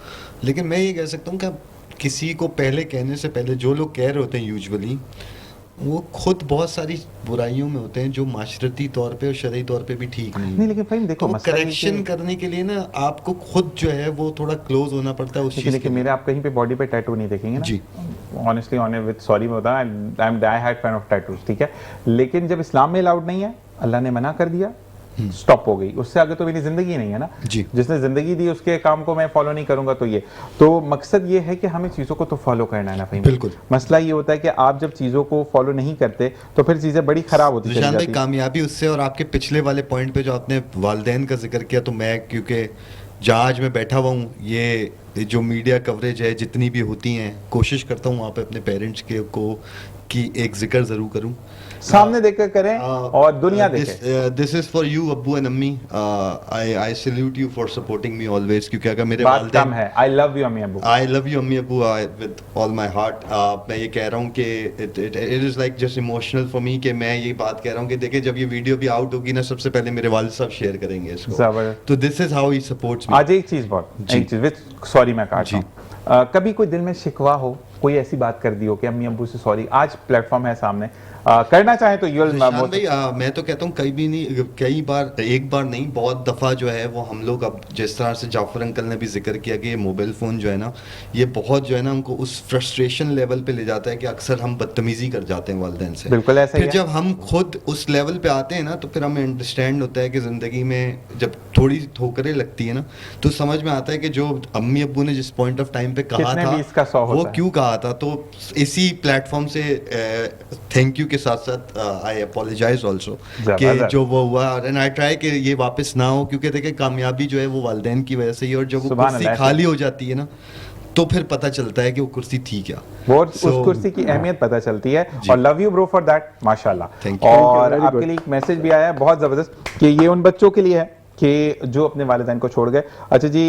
लेकिन मैं ये कह सकता हूँ कि किसी को पहले कहने से पहले जो लोग कह रहे होते हैं यूजुअली वो खुद बहुत सारी बुराइयों में होते हैं जो माशरती तौर पे और शरई तौर पे भी ठीक नहीं है। नहीं, लेकिन फ़हीम देखो, तो मसला ये करेक्शन करने के लिए ना आपको खुद जो है वो थोड़ा क्लोज होना पड़ता है उस चीज़ के लेकिन लिए। मेरे आप कहीं पे बॉडी पे टैटू नहीं देखेंगे ना जी। ऑनेस्टली विद सॉरी मैं बता, I am die hard fan of tattoos, ठीक है, लेकिन जब इस्लाम में अलाउड नहीं है, अल्लाह ने मना कर दिया, स्टॉप हो गई, उससे आगे तो मेरी जिंदगी नहीं है ना। जी। जिसने जिंदगी दी उसके काम को मैं फॉलो नहीं करूंगा, तो ये तो मकसद ये है कि हमें चीज़ों को तो फॉलो करना है ना। फ़हीम, बिल्कुल। मसला ये होता है कि आप जब चीज़ों को फॉलो नहीं करते तो फिर चीज़ें बड़ी ख़राब होती चली निशान भाई, जाती हैं। कामयाबी उससे और आपके पिछले वाले पॉइंट पे जो आपने वालदैन का जिक्र किया, तो मैं क्योंकि जहाँ आज मैं बैठा हुआ हूँ, ये जो मीडिया कवरेज है जितनी भी होती हैं, कोशिश करता हूँ वहाँ पे अपने पेरेंट्स के को की एक जिक्र ज़रूर करूँ, सामने देखकर करें और दुनिया देखे। दिस इज फॉर यू अब्बू एंड अम्मी, आई salute you for supporting me always, क्योंकि अगर मेरे बात कम है, आई लव यू अम्मी अब्बू, आई लव यू अम्मी अब्बू विद ऑल माई हार्ट। मैं ये कह रहा हूँ कि it is like just emotional for me कि मैं ये बात कह रहा हूँ कि देखिए जब ये वीडियो भी आउट होगी ना, सबसे पहले मेरे वालिद साहब शेयर करेंगे इसको, जबरदस्त। तो this is how he supports me. आज एक चीज़ बहुत, एक चीज़ विद सॉरी मैं काट रहा हूँ, कभी कोई दिल में शिकवा हो कोई ऐसी बात कर दी हो कि अम्मी अब्बू से सॉरी, आज प्लेटफॉर्म है सामने, करना चाहे तो यूल शान भाई मैं तो कहता हूँ कई भी नहीं, कई बार, एक बार नहीं बहुत दफ़ा जो है वो हम लोग, अब जिस तरह से जाफर अंकल ने भी जिक्र किया कि ये मोबाइल फ़ोन जो है ना, ये बहुत जो है ना हमको उस फ्रस्ट्रेशन लेवल पे ले जाता है कि अक्सर हम बदतमीज़ी कर जाते हैं वालिदैन से। बिल्कुल ऐसा ही फिर है। जब हम खुद उस लेवल पे आते हैं ना तो फिर हमें अंडरस्टैंड होता है कि ज़िंदगी में जब थोड़ी ठोकरें लगती है ना तो समझ में आता है कि जो अम्मी अब्बू ने जिस पॉइंट ऑफ टाइम पे कहा कितने था 20 का 100 वो होता है। क्यों कहा था। तो इसी प्लेटफॉर्म से थैंक यू के साथ साथ आई अपोलोजाइज ऑल्सो कि जबरदस्त। जो वो हुआ, एंड आई ट्राई कि ये वापस ना हो, क्योंकि देखिए कामयाबी जो है वो वालिदैन की वजह से ही, और जब वो सुभान कुर्सी अल्लाह। खाली हो जाती है ना तो फिर पता चलता है कि वो कुर्सी थी क्या। वो So, उस कुर्सी की अहमियत पता चलती है। जी। और love you bro for that, माशाल्लाह। Thank you. और Very आपके good. लिए एक मैसेज भी आया है बहुत ज़बरदस्त कि ये उन बच्चों के लिए है कि जो अपने वालिदैन को छोड़ गए। अच्छा जी,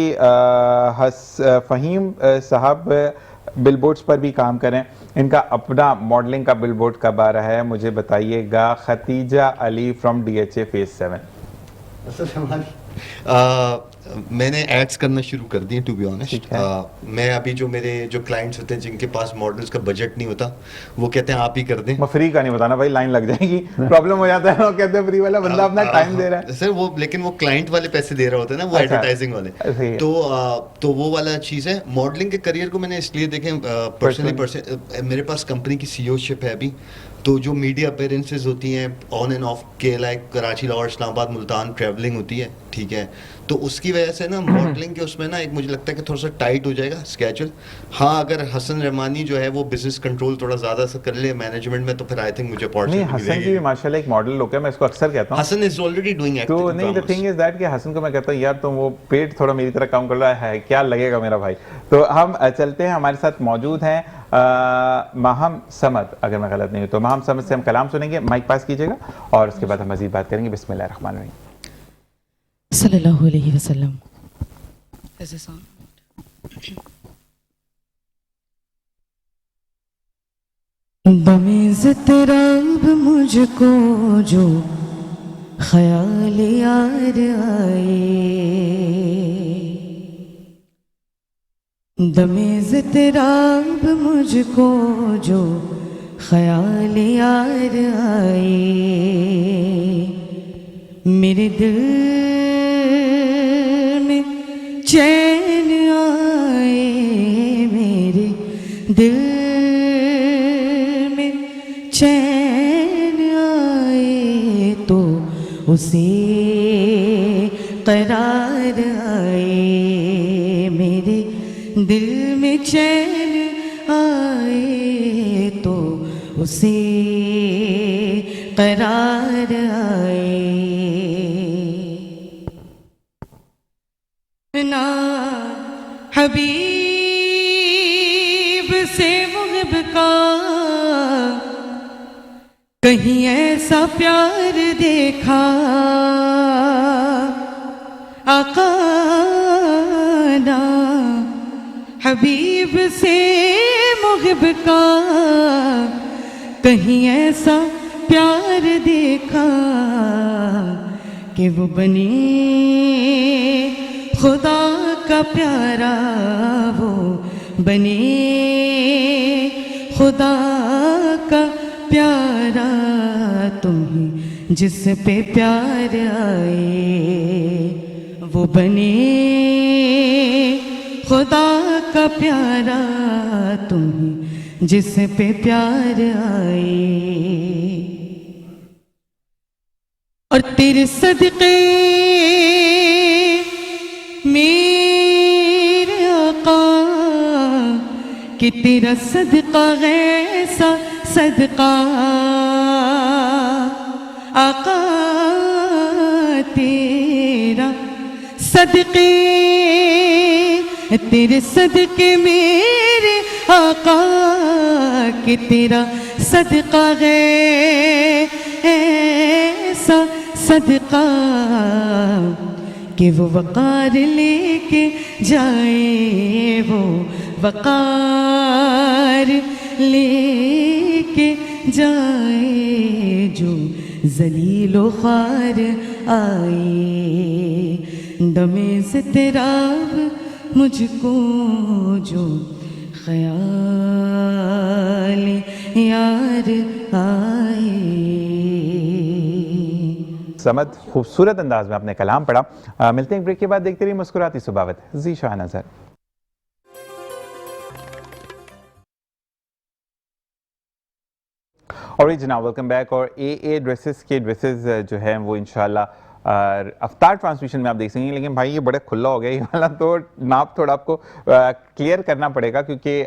फ़हीम साहब बिलबोर्ड्स पर भी काम करें, इनका अपना मॉडलिंग का बिलबोर्ड कब आ रहा है मुझे बताइएगा। Khatija Ali from DHA phase 7। असल हमारी मैंने एड्स करना शुरू कर दिए टू बी ऑनेस्ट। मैं अभी जो मेरे जो क्लाइंट्स होते हैं जिनके पास मॉडल्स का बजट नहीं होता, वो कहते हैं आप ही कर दें। मैं फ्री का नहीं बताना भाई, लाइन लग जाएगी, प्रॉब्लम हो जाता है। वो कहते हैं फ्री वाला बंदा अपना टाइम दे रहा है। सर वो, लेकिन वो क्लाइंट वाले पैसे दे रहा होता है ना, वो अच्छा, एडवर्टाइजिंग वाले। सही है। तो वो वाला चीज़ है। मॉडलिंग के करियर को मैंने इसलिए देखें पर्सनली, मेरे पास कंपनी की सीईओशिप है अभी, तो जो मीडिया अपीयरेंसेस होती हैं ऑन एंड ऑफ के, लाइक कराची, लाहौर, इस्लामाबाद, मुल्तान ट्रैवलिंग होती है, ठीक है। तो उसकी वजह से ना मॉडलिंग के उसमें ना एक मुझे लगता है कि थोड़ा सा टाइट हो जाएगा स्केड्यूल। हाँ, अगर हसन रहमानी जो है वो बिजनेस कंट्रोल थोड़ा ज़्यादा सा कर ले मैनेजमेंट में, तो फिर आई थिंक मुझे नहीं, अपॉर्चुनिटी हसन की भी माशाल्लाह एक मॉडल लोग है, मैं इसको अक्सर कहता हूँ। हसन इज ऑलरेडी डूइंग तो नहीं, द थिंग इज दैट कि हसन को मैं कहता हूँ यार तुम वो पेट थोड़ा मेरी तरह काम कर रहा है, क्या लगेगा मेरा भाई। तो हम चलते हैं, हमारे साथ मौजूद हैं माहम समद, अगर मैं गलत नहीं हूँ तो माहम समद से हम कलाम सुनेंगे। माइक पास कीजिएगा और उसके बाद हम मजीद बात करेंगे। बिस्मिल्लाह रहमान रहीम। सल्लल्लाहु अलैहि वसल्लम। Is this on? बमेज़ तेरा अब मुझको जो ख्याल यार आए, दमेज़ तेरा अब मुझको जो ख्याल यार आए, मेरे दिल में चैन आए, मेरे दिल में चैन आए, तो उसे करार आए, मेरे दिल में चैन आए, तो उसे करार आए। ना हबीब से मुहब का कहीं ऐसा प्यार देखा, आका ना हबीब से मुहब का कहीं ऐसा प्यार देखा कि वो बने खुदा का प्यारा, वो बने खुदा का प्यारा, तुम्हें जिस पे प्यार आए, वो बने खुदा का प्यारा, तुम्हें जिस पे प्यार आए। और तेरे सदके मेरे आका कि तेरा सदका ऐसा सदका, आका तेरा सदके, तेरे सदके मेरे आका कि तेरा सदका है ऐसा सदका कि वो वक़ार लेके जाए, वो वक़ार लेके जाए, जो ज़लीलो ख्वार आए, दमे से तेरा मुझको जो ख्याल यार आए। समद खूबसूरत अंदाज में आपने कलाम पढ़ा। मिलते हैं ब्रेक के बाद, देखते रहिए मुस्कुराती सुबावत। जी शाह नजर। और जनाब वेलकम बैक। और ए ड्रेसेस के ड्रेसेस जो है वो इंशाल्लाह अफ्तार ट्रांसमिशन में आप देख सकेंगे। लेकिन भाई ये बड़ा खुला हो गया, ये वाला तो नाप थोड़ा आपको क्लियर करना पड़ेगा, क्योंकि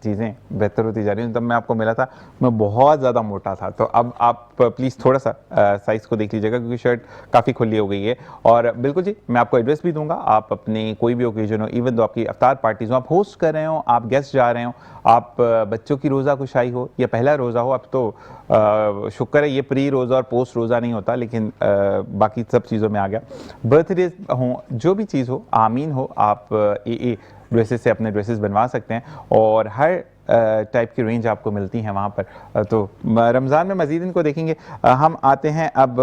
चीज़ें बेहतर होती जा रही हैं। तब मैं आपको मिला था मैं बहुत ज़्यादा मोटा था, तो अब आप प्लीज़ थोड़ा सा साइज़ को देख लीजिएगा, क्योंकि शर्ट काफ़ी खुली हो गई है। और बिल्कुल जी, मैं आपको एड्रेस भी दूंगा। आप अपने कोई भी ओकेजन हो, इवन तो आपकी अफ्तार पार्टीज़ हो, आप होस्ट कर रहे हो, आप गेस्ट जा रहे हो, आप बच्चों की रोज़ा कुशाई हो या पहला रोज़ा हो, अब तो शुक्र है ये प्री रोज़ा और पोस्ट रोज़ा नहीं होता, लेकिन बाकी सब चीज़ों में आ गया। बर्थडे हो, जो भी चीज़ हो, आमीन हो, आप ए ड्रेसेस से अपने ड्रेसेस बनवा सकते हैं। और हर टाइप की रेंज आपको मिलती है वहाँ पर। तो रमज़ान में मज़ीद इनको देखेंगे। हम आते हैं अब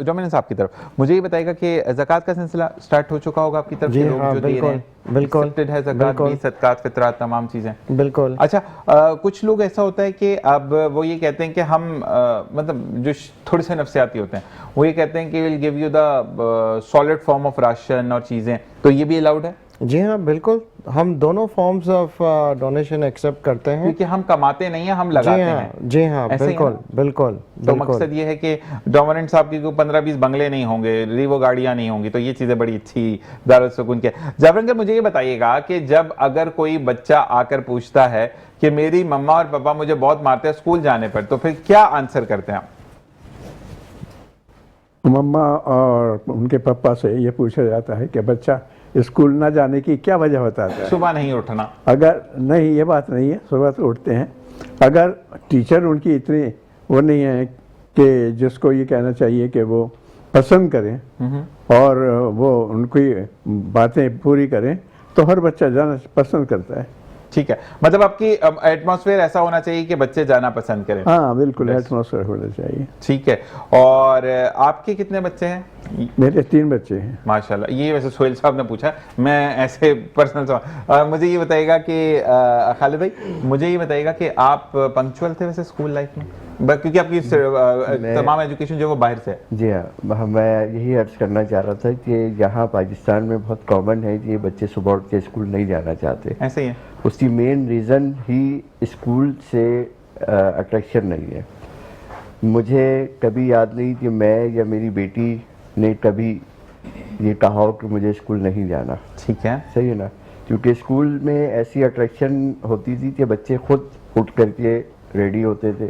डोमिनेंस साहब की तरफ। मुझे ये बताइएगा कि ज़कात का सिलसिला स्टार्ट हो चुका होगा आपकी तरफ जी से? लोग हाँ, जो दे रहे हैं, बिल्कुल accepted है ज़कात भी, सदकात, फितरात, तमाम चीज़ें। बिल्कुल। अच्छा, कुछ लोग ऐसा होता है कि अब वो ये कहते हैं कि हम मतलब जो थोड़े से नफ्सियाती होते हैं, वो ये कहते हैं कि will give you the solid form of ration और चीज़ें, तो ये भी अलाउड है? जी हाँ, बिल्कुल। हम दोनों फॉर्म्स ऑफ डोनेशन एक्सेप्ट करते हैं, क्योंकि हम कमाते नहीं हैं, हम लगाते हैं। जी हाँ, ऐसे ही है बिल्कुल ना? बिल्कुल तो बिल्कुल। मकसद ये है कि डोमिनेंट साहब की 15-20 बंगले नहीं होंगे, रिवो गाड़ियां नहीं होंगी, तो ये चीजें बड़ी अच्छी दारुल सुकून के। जाफर अंकल, मुझे ये बताइएगा कि जब अगर कोई बच्चा आकर पूछता है कि मेरी मम्मा और पापा मुझे बहुत मारते हैं स्कूल जाने पर, तो फिर क्या आंसर करते हैं आप? मम्मा और उनके पापा से ये पूछा जाता है कि बच्चा स्कूल ना जाने की क्या वजह बताता है? सुबह नहीं उठना। अगर नहीं, ये बात नहीं है, सुबह तो उठते हैं। अगर टीचर उनकी इतनी वो नहीं है कि जिसको ये कहना चाहिए कि वो पसंद करें और वो उनकी बातें पूरी करें, तो हर बच्चा जाना पसंद करता है। ठीक है, मतलब आपकी एटमॉस्फेयर ऐसा होना चाहिए कि बच्चे जाना पसंद करें। हाँ बिल्कुल, एटमॉस्फेयर होना चाहिए। ठीक है। और आपके कितने बच्चे हैं? मेरे 3 बच्चे हैं। माशाल्लाह। ये वैसे सोहेल साहब ने पूछा, मैं ऐसे पर्सनल सवाल। मुझे ये बताइएगा कि खालिद भाई, मुझे ये बताइएगा कि आप पंक्चुअल थे वैसे स्कूल लाइफ में? क्योंकि आपकी तमाम एजुकेशन जो वो बाहर से है। जी हाँ, मैं यही अर्ज करना चाह रहा था कि यहाँ पाकिस्तान में बहुत कॉमन है कि बच्चे सुबह उठ के स्कूल नहीं जाना चाहते। ऐसे ही है। उसकी मेन रीज़न ही स्कूल से अट्रैक्शन नहीं है। मुझे कभी याद नहीं कि मैं या मेरी बेटी ने कभी ये कहा हो कि मुझे स्कूल नहीं जाना। ठीक है, सही है ना? क्योंकि स्कूल में ऐसी अट्रैक्शन होती थी कि बच्चे खुद उठ करके रेडी होते थे।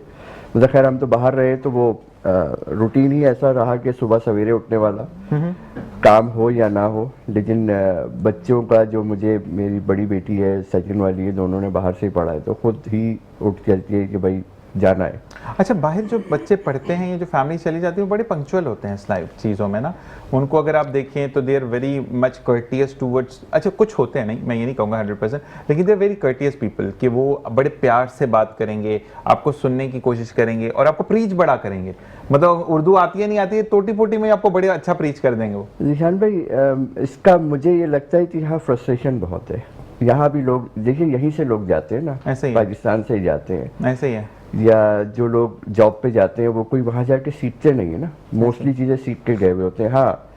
मतलब खैर हम तो बाहर रहे, तो वो रूटीन ही ऐसा रहा कि सुबह सवेरे उठने वाला, काम हो या ना हो। लेकिन बच्चों का जो, मुझे मेरी बड़ी बेटी है, सेकंड वाली है, दोनों ने बाहर से ही पढ़ा है, तो खुद ही उठ करके कि भाई जाना है। अच्छा, बाहर जो बच्चे पढ़ते हैं, ये जो फैमिली चली जाती है, वो बड़े पंक्चुअल होते हैं इस लाइफ चीज़ों में ना। उनको अगर आप देखें तो they are very much courteous towards, अच्छा कुछ होते हैं, नहीं मैं ये नहीं कहूँगा 100%, लेकिन they are very courteous people, कि वो बड़े प्यार से बात करेंगे, आपको सुनने की कोशिश करेंगे और आपको प्रीच बड़ा करेंगे। मतलब उर्दू आती है नहीं आती है, टोटी पोटी में आपको बड़े अच्छा प्रीच कर देंगे वो। निशान भाई, इसका मुझे ये लगता है कि यहाँ फ्रस्ट्रेशन बहुत है। यहाँ भी लोग देखिए, यहीं से लोग जाते हैं ना, ऐसे ही है। पाकिस्तान से ही जाते हैं, ऐसे ही है। या जो लोग जॉब पे जाते हैं वो कोई वहाँ जाके सीखते नहीं है ना, मोस्टली चीज़ें सीख के गए हुए होते हैं। हाँ,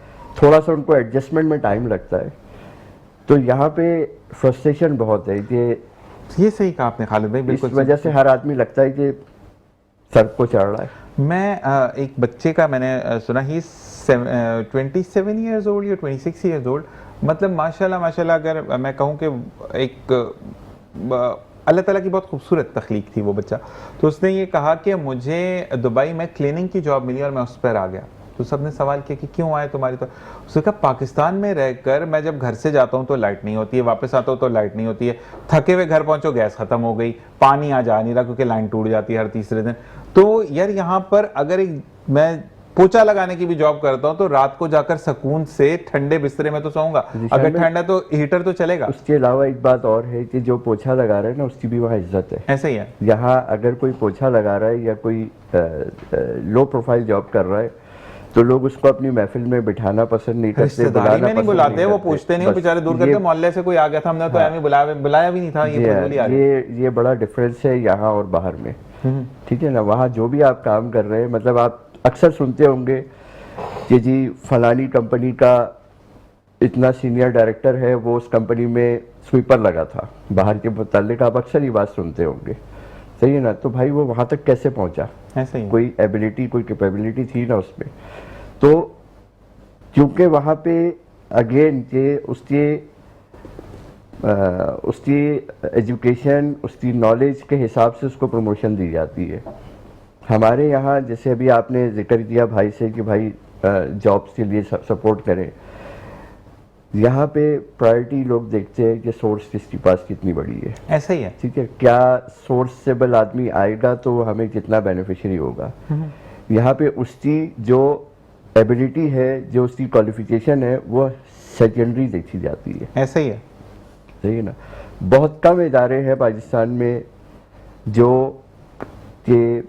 थोड़ा सा उनको एडजस्टमेंट में टाइम लगता है। तो यहाँ पे फ्रस्ट्रेशन बहुत है कि ये सही कहा आपने खालिद भाई, इस बिल्कुल। वजह से हर आदमी लगता है कि सर को चढ़ रहा है। मैं एक बच्चे का मैंने सुना, ही 27 ईयर्स ओल्ड या 26 ईयर्स ओल्ड, मतलब माशाल्लाह माशाल्लाह, अगर मैं कहूँ कि एक अल्लाह ताला की बहुत खूबसूरत तख्लीक थी वो बच्चा। तो उसने ये कहा कि मुझे दुबई में क्लीनिंग की जॉब मिली और मैं उस पर आ गया। तो सबने सवाल किया कि क्यों आए तुम्हारी? तो उसने कहा पाकिस्तान में रहकर मैं जब घर से जाता हूँ तो लाइट नहीं होती है, वापस आता हूँ तो लाइट नहीं होती है, थके हुए घर पहुँचो गैस ख़त्म हो गई, पानी आ जा नहीं रहा क्योंकि लाइन टूट जाती है हर तीसरे दिन। तो यार यहाँ पर अगर एक मैं पोछा लगाने की भी जॉब करता हूँ तो रात को जाकर सुकून से ठंडे बिस्तरे में तो सोऊंगा, अगर ठंड है तो हीटर तो चलेगा। उसके अलावा एक बात और है कि जो पोछा लगा रहा है ना, उसकी भी वहाँ इज्जत है। ऐसे ही है। यहाँ अगर कोई पोछा लगा रहा है या कोई लो प्रोफाइल जॉब कर रहा है, तो लोग उसको अपनी महफिल में बिठाना पसंद नहीं करते, रिश्तेदारी में नहीं पसंद बुलाते, वो करते। पूछते नहीं, वो बस बेचारे दूर ये- करके मोहल्ले से कोई आ गया था, हमने तो एमी बुलाया भी नहीं था, ये जी हाँ, फजूली आ गया। ये बड़ा डिफरेंस है यहाँ और बाहर में, ठीक है ना। वहाँ जो भी आप काम कर रहे हैं, मतलब आप अक्सर सुनते होंगे कि जी फलानी कंपनी का इतना सीनियर डायरेक्टर है, वो उस कंपनी में स्वीपर लगा था, बाहर के मुतालिक आप अक्सर ये बात सुनते होंगे, सही है ना। तो भाई वो वहाँ तक कैसे पहुँचा, ऐसे ही कोई एबिलिटी कोई कैपेबिलिटी थी ना उसमें। तो क्योंकि वहाँ पे अगेन ये उसकी एजुकेशन, उसकी नॉलेज के हिसाब से उसको प्रमोशन दी जाती है। हमारे यहाँ जैसे अभी आपने जिक्र किया भाई से कि भाई जॉब्स के लिए सपोर्ट करें, यहाँ पे प्रायोरिटी लोग देखते हैं कि सोर्स किसके पास कितनी बड़ी है, ऐसा ही है। ठीक है। क्या सोर्सेबल आदमी आएगा तो हमें कितना बेनिफिशियरी होगा। यहाँ पे उसकी जो एबिलिटी है, जो उसकी क्वालिफिकेशन है, वो सेकेंडरी देखी जाती है, ऐसा ही है। सही है ना। बहुत कम इदारे हैं पाकिस्तान में जो कि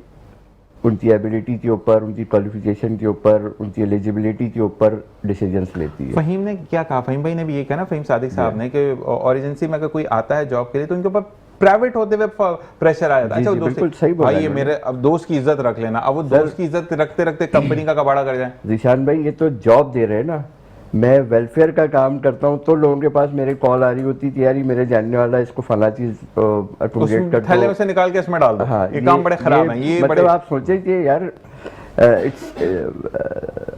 उनकी एबिलिटी के ऊपर, उनकी क्वालिफिकेशन के ऊपर, उनकी एलिजिबिलिटी के ऊपर डिसीजंस लेती है। फहीम ने क्या कहा, फहीम भाई ने भी ये कहा ना, फहीम सादिक साहब ने, कि और एजेंसी में अगर कोई आता है जॉब के लिए तो उनके ऊपर प्राइवेट होते हुए प्रेशर आ जाता है। जी, अच्छा, जी, वो बिल्कुल दोस्त सही बोला भाई ये इन्होंने। मेरे अब दोस्त की इज्जत रख लेना, अब वो दोस्त की इज्जत रखते रखते कंपनी का कबाड़ा कर जाए। जिशान भाई ये तो जॉब दे रहे हैं ना, मैं वेलफेयर का काम करता हूँ तो लोगों के पास मेरे कॉल आ रही होती थी, यार ये मेरे जानने वाला है, इसको फला चीज एप्रोप्रिएट कर थैले में दो। से निकाल के इसमें डाल दो। हाँ, ये काम बड़े खराब हैं, ये मतलब बड़े आप सोचे कि यार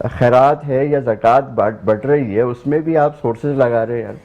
खैरात है या ज़कात बढ़ रही है, उसमें भी आप सोर्सेज लगा रहे हैं यार,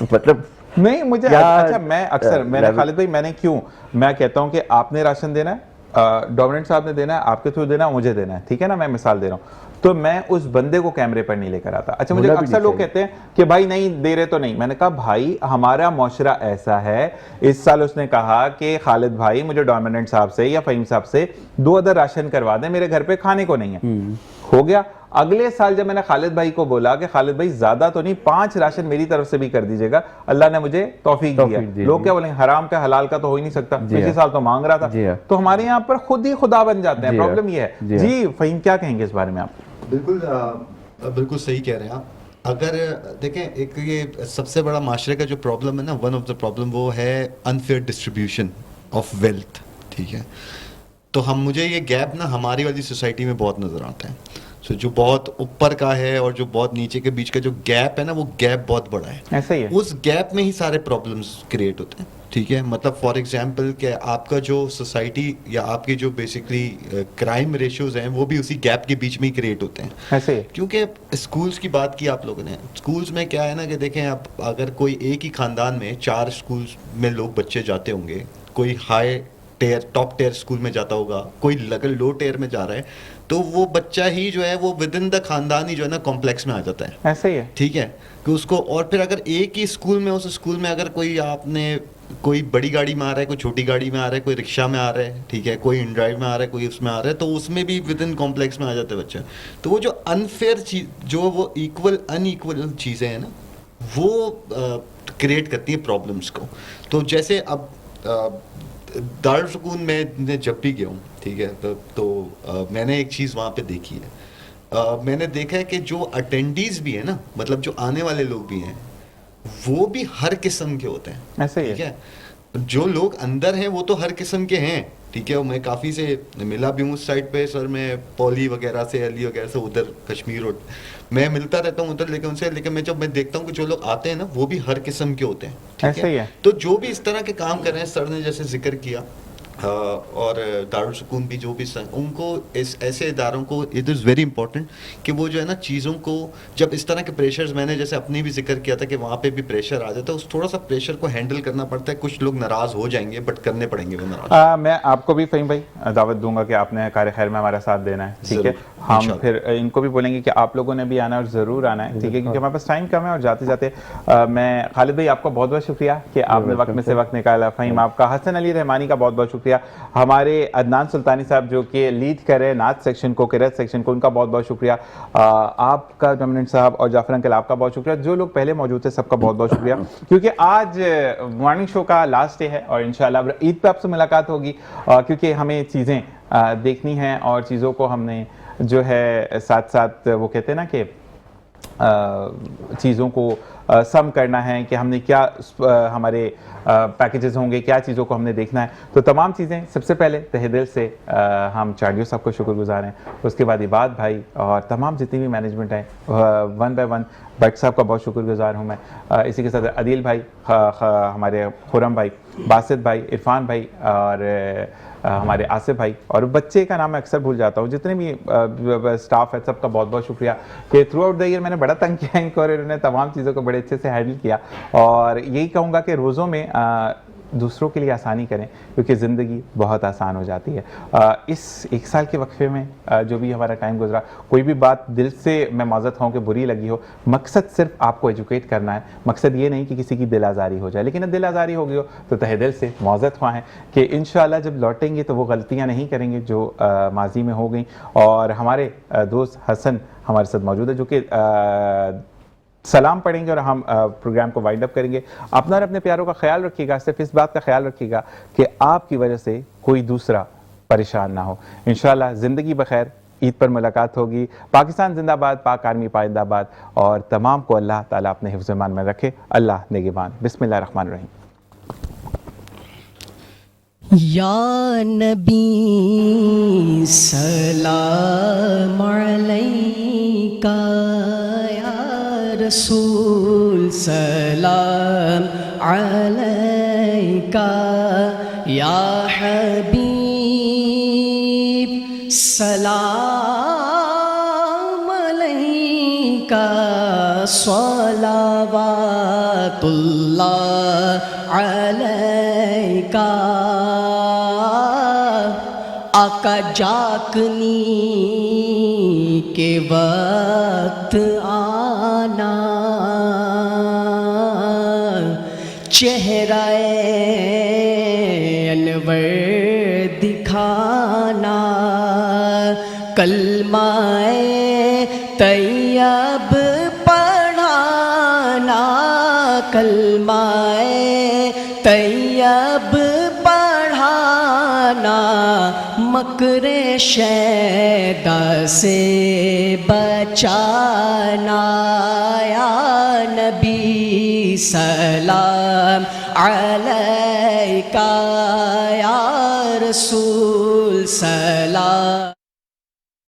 तो मतलब नहीं मुझे यार, अच्छा, मैं अक्सर मैंने खालिद भाई मैंने क्यों मैं कहता हूं कि आपने राशन देना है, डोमिनेंट साहब ने देना है, आपके थ्रू देना है, मुझे देना है, ठीक है ना, मैं मिसाल दे रहा हूं, तो मैं उस बंदे को कैमरे पर नहीं लेकर आता। अच्छा, मुझे होना भी अक्सर लोग नहीं कहते हैं कि भाई नहीं दे रहे तो नहीं, मैंने कहा भाई हमारा मुआशरा ऐसा है, इस साल उसने कहा कि खालिद भाई मुझे डोमिनेंट साहब से या फहीम साहब से 2 अदर राशन करवा दें, मेरे घर पे खाने को नहीं है। हो गया। अगले साल जब मैंने खालिद भाई को बोला कि खालिद भाई ज्यादा तो नहीं, 5 राशन मेरी तरफ से भी कर दीजिएगा, अल्लाह ने मुझे तौफीक दिया। दी। लोग क्या बोलेंगे, हराम का हलाल का तो हो ही नहीं सकता, जी पिछले हाँ। साल तो मांग रहा था। जी हाँ। तो हमारे यहाँ पर खुद ही खुदा बन जाते हैं, जी हाँ। प्रॉब्लम ये है। जी हाँ। जी फहीम क्या कहेंगे इस बारे में आप? बिल्कुल सही कह रहे हैं आप। अगर देखें, एक ये सबसे बड़ा माशरे का जो प्रॉब्लम है ना, वन ऑफ द प्रॉब्लम वो है अनफेयर डिस्ट्रीब्यूशन ऑफ वेल्थ, ठीक है। तो मुझे ये गैप ना हमारी वाली सोसाइटी में बहुत नज़र आता है। सो जो बहुत ऊपर का है और जो बहुत नीचे के बीच का जो गैप है ना, वो गैप बहुत बड़ा है। ऐसा ही है। उस गैप में ही सारे प्रॉब्लम्स क्रिएट होते हैं, ठीक है। मतलब फॉर एग्जांपल कि आपका जो सोसाइटी या आपके जो बेसिकली क्राइम रेशियोज हैं, वो भी उसी गैप के बीच में ही क्रिएट होते हैं। ऐसे ही है। क्योंकि स्कूल्स की बात की आप लोगों ने, स्कूल्स में क्या है ना कि देखें आप, अगर कोई एक ही खानदान में 4 स्कूल्स में लोग बच्चे जाते होंगे, कोई हाई टेयर टॉप टेयर स्कूल में जाता होगा, कोई अगर लो टेयर में जा रहा है, तो वो बच्चा ही जो है वो विद इन द खानदान ही जो है ना कॉम्प्लेक्स में आ जाता है। ऐसे ही है। ठीक है कि उसको, और फिर अगर एक ही स्कूल में, उस स्कूल में अगर कोई आपने कोई बड़ी गाड़ी में आ रहा है, कोई छोटी गाड़ी में आ रहा है, कोई रिक्शा में आ रहा है, ठीक है, कोई इन ड्राइव में आ रहा है, कोई उसमें आ रहा है, तो उसमें भी विद इन कॉम्प्लेक्स में आ जाता है बच्चा। तो वो जो अनफेयर चीज, जो वो इक्वल अनइक्वल चीज़ें हैं ना, वो क्रिएट करती है प्रॉब्लम्स को। तो जैसे अब दारुल सुकून में जब भी गया हूँ, ठीक है, तो मैंने एक चीज़ वहाँ पे देखी है। मैंने देखा है कि जो अटेंडीज भी है ना, मतलब जो आने वाले लोग भी हैं, वो भी हर किस्म के होते हैं। ऐसे ही ठीक है, जो लोग अंदर हैं वो तो हर किस्म के हैं, ठीक है। और मैं काफ़ी से मिला भी हूँ उस साइड पे, सर मैं पौली वगैरह से, अली वगैरह से, उधर कश्मीर रोड मैं मिलता रहता हूँ उधर, लेकिन उनसे, लेकिन मैं जब मैं देखता हूँ कि जो लोग आते हैं ना, वो भी हर किस्म के होते हैं, ठीक ऐसे ही है। तो जो भी इस तरह के काम कर रहे हैं, सर ने जैसे जिक्र किया, और दारुल सुकून भी जो भी उनको इस ऐसे इदारों को, इट इज़ वेरी इंपॉर्टेंट कि वो जो है ना चीज़ों को, जब इस तरह के प्रेशर्स, मैंने जैसे अपनी भी जिक्र किया था कि वहाँ पे भी प्रेशर आ जाता है, उस थोड़ा सा प्रेशर को हैंडल करना पड़ता है। कुछ लोग नाराज़ हो जाएंगे, बट करने पड़ेंगे वो नाराज़। मैं आपको भी फहीम भाई दावत दूंगा कि आपने कार्य खैर में हमारा साथ देना है, ठीक है। जरूर, हम इंशाल्लाह। फिर इनको भी बोलेंगे कि आप लोगों ने भी आना है, और ज़रूर आना है, ठीक है, क्योंकि हमारे पास टाइम कम है। और जाते जाते मैं खालिद भाई आपका बहुत बहुत शुक्रिया कि आपने वक्त में से वक्त निकाला। फहीम आपका, हसन अली रहमानी का बहुत बहुत शुक्रिया, हमारे अदनान सुल्तानी साहब जो कि लीड कर रहे हैं नात सेक्शन को, किरत सेक्शन को, उनका बहुत बहुत शुक्रिया। आपका डोमिनेंट साहब और जाफर अंकल आपका बहुत शुक्रिया। जो लोग पहले मौजूद थे सबका बहुत बहुत शुक्रिया, क्योंकि आज मॉर्निंग शो का लास्ट डे है और इंशाल्लाह ईद पे आपसे मुलाकात होगी, क्योंकि हमें चीज़ें देखनी हैं और चीज़ों को हमने जो है साथ साथ वो कहते हैं ना कि चीज़ों को सम करना है कि हमने क्या हमारे पैकेजेस होंगे, क्या चीज़ों को हमने देखना है। तो तमाम चीज़ें सबसे पहले तहे दिल से हम चार्डियो साहब को शुक्रगुजार हैं। उसके बाद इबाद भाई और तमाम जितनी भी मैनेजमेंट है वन बाय वन भट्ट साहब का बहुत शुक्रगुजार हूँ मैं। इसी के साथ अदील भाई, हमारे खुरम भाई, बासित भाई, इरफान भाई और हमारे आसिफ भाई, और बच्चे का नाम मैं अक्सर भूल जाता हूँ, जितने भी स्टाफ है सबका बहुत बहुत शुक्रिया कि थ्रू आउट द ईयर मैंने बड़ा तंग किया इनको और इन्होंने तमाम चीज़ों को बड़े अच्छे से हैंडल किया। और यही कहूँगा कि रोज़ों में दूसरों के लिए आसानी करें क्योंकि ज़िंदगी बहुत आसान हो जाती है। इस एक साल के वक्फे में जो भी हमारा टाइम गुजरा, कोई भी बात दिल से मैं माज़रत हूँ कि बुरी लगी हो, मकसद सिर्फ आपको एजुकेट करना है। मकसद ये नहीं कि किसी की दिल आज़ारी हो जाए, लेकिन दिल आज़ारी हो गई हो तो तहे दिल से माज़रत हुआ है कि इंशाअल्लाह जब लौटेंगे तो वो गलतियाँ नहीं करेंगे जो माजी में हो गई। और हमारे दोस्त हसन हमारे साथ मौजूद है जो कि सलाम पढ़ेंगे और हम प्रोग्राम को वाइंड अप करेंगे। अपना और अपने प्यारों का ख्याल रखिएगा, सिर्फ इस बात का ख्याल रखिएगा कि आपकी वजह से कोई दूसरा परेशान ना हो। इंशाअल्लाह ज़िंदगी बखैर, ईद पर मुलाकात होगी। पाकिस्तान जिंदाबाद, पाक आर्मी पाइंदाबाद, और तमाम को अल्लाह ताला अपने हिफ्ज़-ए-मान में रखे। अल्लाह निगहबान। बिस्मिल्लाहिर्रहमानिर्रहीम। या नबी सलाम अलैका, या रसूल सलाम अलैका, या हबीब सलाम अलैका, सलावातुल्लाह अलैका। आका जागनी के वक्त आना, चेहराए अनवर दिखाना, कलमाए तैयब पढ़ाना, कलमाए तैयब पढ़ाना, मकरे शैदा से बचाना। या नबी सलाम अलैका, या रसूल सलाम।